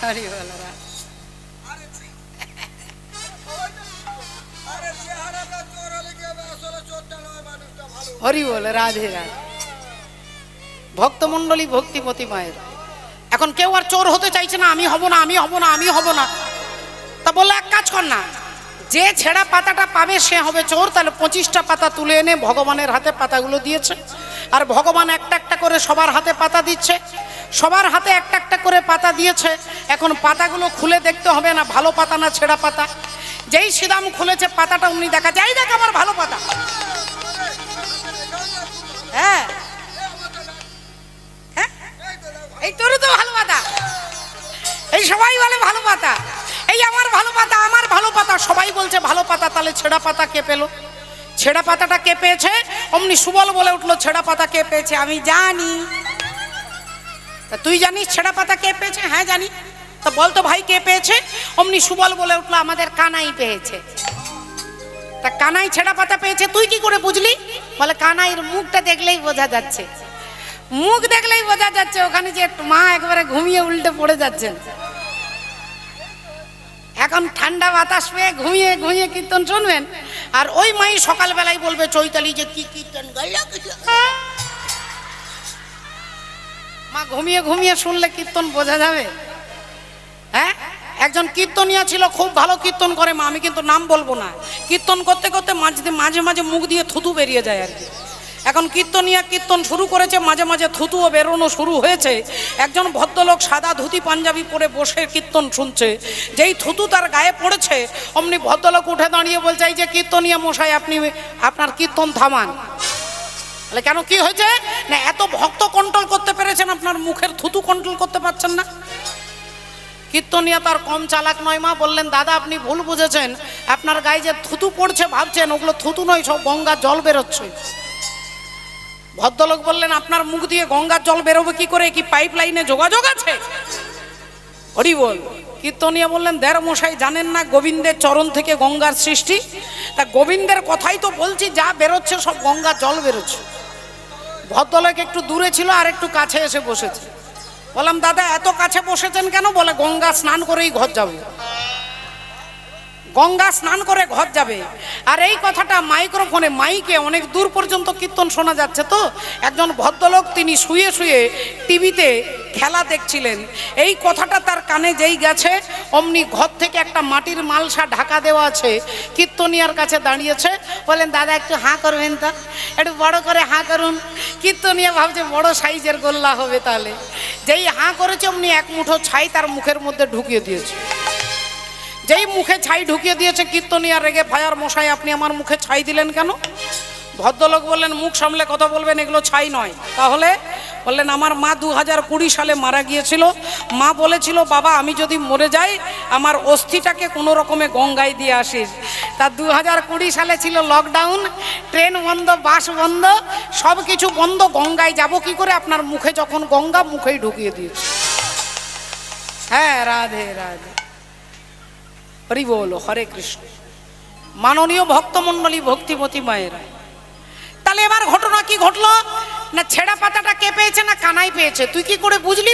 আরে বাবা, আরে চেহারাটা চোর হলে কি হবে? আসলে চোরটা নয়, মানুষটা ভালো। হরি বল, রাধে রাধে। ভক্তমণ্ডলী, ভক্তিমতী মায়ের, এখন কেউ আর চোর হতে চাইছে না। আমি হব না, আমি হব না, আমি হব না। তা বললে এক কাজ কর না, যে ছেঁড়া পাতাটা পাবে সে হবে চোর। তাহলে 25টা পাতা তুলে এনে ভগবানের হাতে পাতাগুলো দিয়েছে, আর ভগবান একটা একটা করে সবার হাতে পাতা দিচ্ছে, সবার হাতে একটা একটা করে পাতা দিয়েছে। এখন পাতাগুলো খুলে দেখতে হবে না ভালো পাতা না ছেঁড়া পাতা। যেই শ্রীরাম খুলেছে পাতাটা উনি দেখা যায়, দেখ আমার ভালো পাতা। হ্যাঁ হ্যাঁ, এই তোর তো ভালো পাতা, এই সবাই বলে ভালো পাতা, এই আমার ভালো পাতা, আমার ভালো পাতা, সবাই বলছে ভালো পাতা। তাহলে ছেঁড়া পাতা কে পেলো? ছেঁড়া পাতাটা কে পেয়েছে? অমনি সুবল বলে উঠলো ছেঁড়া পাতা কে পেয়েছে? আমি জানি। তা তুই জানিস ছেঁড়া পাতা কে পেয়েছে? হ্যাঁ জানি। তা বলতো ভাই কে পেয়েছে? অমনি সুবল বলে উঠলো আমাদের কানাই পেয়েছে। তা কানাই ছেঁড়া পাতা পেয়েছে, তুই কি করে বুঝলি? বলে কানাইয়ের মুখটা দেখলেই বোঝা যাচ্ছে, মুখ দেখলেই বোঝা যাচ্ছে ওখানে যে মা একবারে ঘুমিয়ে উল্টে পড়ে যাচ্ছেন। এখন ঠান্ডা বাতাস পেয়ে ঘুমিয়ে ঘুমিয়ে কীর্তন শুনবেন, আর ওই মাই সকালবেলায় বলবে চৈতালি যে কি কীর্তন গাইল। মা ঘুমিয়ে ঘুমিয়ে শুনলে কীর্তন বোঝা যাবে? হ্যাঁ, একজন কীর্তনিয়া ছিল, খুব ভালো কীর্তন করে মা, আমি কিন্তু নাম বলবো না। কীর্তন করতে করতে মাঝে মাঝে মুখ দিয়ে থুতু বেরিয়ে যায় আর কি। এখন কীর্তনিয়া কীর্তন শুরু করেছে, মাঝে মাঝে থুতুও বেরোনো শুরু হয়েছে। একজন ভদ্রলোক সাদা ধুতি পাঞ্জাবি পরে বসে কীর্তন শুনছে, যেই থুতু তার গায়ে পড়েছে অমনি ভদ্রলোক উঠে দাঁড়িয়ে বলছে এই যে কীর্তনিয়া মশাই, আপনি আপনার কীর্তন থামান। বলে কেন, কি হয়েছে? না এত ভক্ত কন্ট্রোল করতে পেরেছেন, আপনার মুখের থুতু কন্ট্রোল করতে পারছেন না। কীর্তনিয়া তার কম চালাক নয় মা, বললেন দাদা আপনি ভুল বুঝেছেন, আপনার গায়ে যে থুতু পড়ছে ভাবছেন ওগুলো থুতু নয়, সব গঙ্গার জল বেরোচ্ছে। ভদ্রলোক বললেন আপনার মুখ দিয়ে গঙ্গার জল বেরোবে কি করে? কি পাইপ লাইনে যোগাযোগ আছে? হরি বল। কীর্তনিয়া বললেন দেড় মশাই জানেন না গোবিন্দের চরণ থেকে গঙ্গার সৃষ্টি? তা গোবিন্দের কথাই তো বলছি, যা বেরোচ্ছে সব গঙ্গার জল বেরোচ্ছে। ভদ্রলোক একটু দূরে ছিল আর একটু কাছে এসে বসেছে। বললাম দাদা এত কাছে বসেছেন কেন? বলে গঙ্গা স্নান করেই ঘর যাবে, গঙ্গা স্নান করে ঘর যাবে। আর এই কথাটা মাইক্রোফোনে মাইকে অনেক দূর পর্যন্ত কীর্তন শোনা যাচ্ছে। তো একজন ভদ্রলোক তিনি শুয়ে শুয়ে টিভিতে খেলা দেখছিলেন। এই কথাটা তার কানে যেই গেছে অমনি ঘর থেকে একটা মাটির মালসা ঢাকা দেওয়া আছে, কীর্তনিয়ার কাছে দাঁড়িয়েছে, বলেন দাদা একটু হাঁ করবেন তো, একটু বড় করে হাঁ করুন। কীর্তনিয়া ভাবছে বড় সাইজের গোল্লা হবে, তাহলে যেই হাঁ করেছে অমনি এক মুঠো ছাই তার মুখের মধ্যে ঢুকিয়ে দিয়েছে। যেই মুখে ছাই ঢুকিয়ে দিয়েছে, কীর্তনিয়া রেগে ফায়ার মশাই আপনি আমার মুখে ছাই দিলেন কেন? ভদ্রলোক বললেন মুখ সামলে কথা বলবেন, এগুলো ছাই নয়। তাহলে বললেন আমার মা 2020 সালে মারা গিয়েছিল, মা বলেছিল বাবা আমি যদি মরে যাই আমার অস্থিটাকে কোনো রকমে গঙ্গায় দিয়ে আসিস। তা 2020 সালে ছিল লকডাউন, ট্রেন বন্ধ, বাস বন্ধ, সব কিছু বন্ধ, গঙ্গায় যাব কি করে? আপনার মুখে যখন গঙ্গা, মুখেই ঢুকিয়ে দিয়েছে। হ্যাঁ, রাধে রাধে, হরি বল, হরে কৃষ্ণ। মাননীয় ভক্তমণ্ডলী, ভক্তিমতী মায়েরা, তাহলে এবার ঘটনা কি ঘটলো? না ছেঁড়া পাতাটা কে পেয়েছে না কানাই পেয়েছে? তুই কি করে বুঝলি?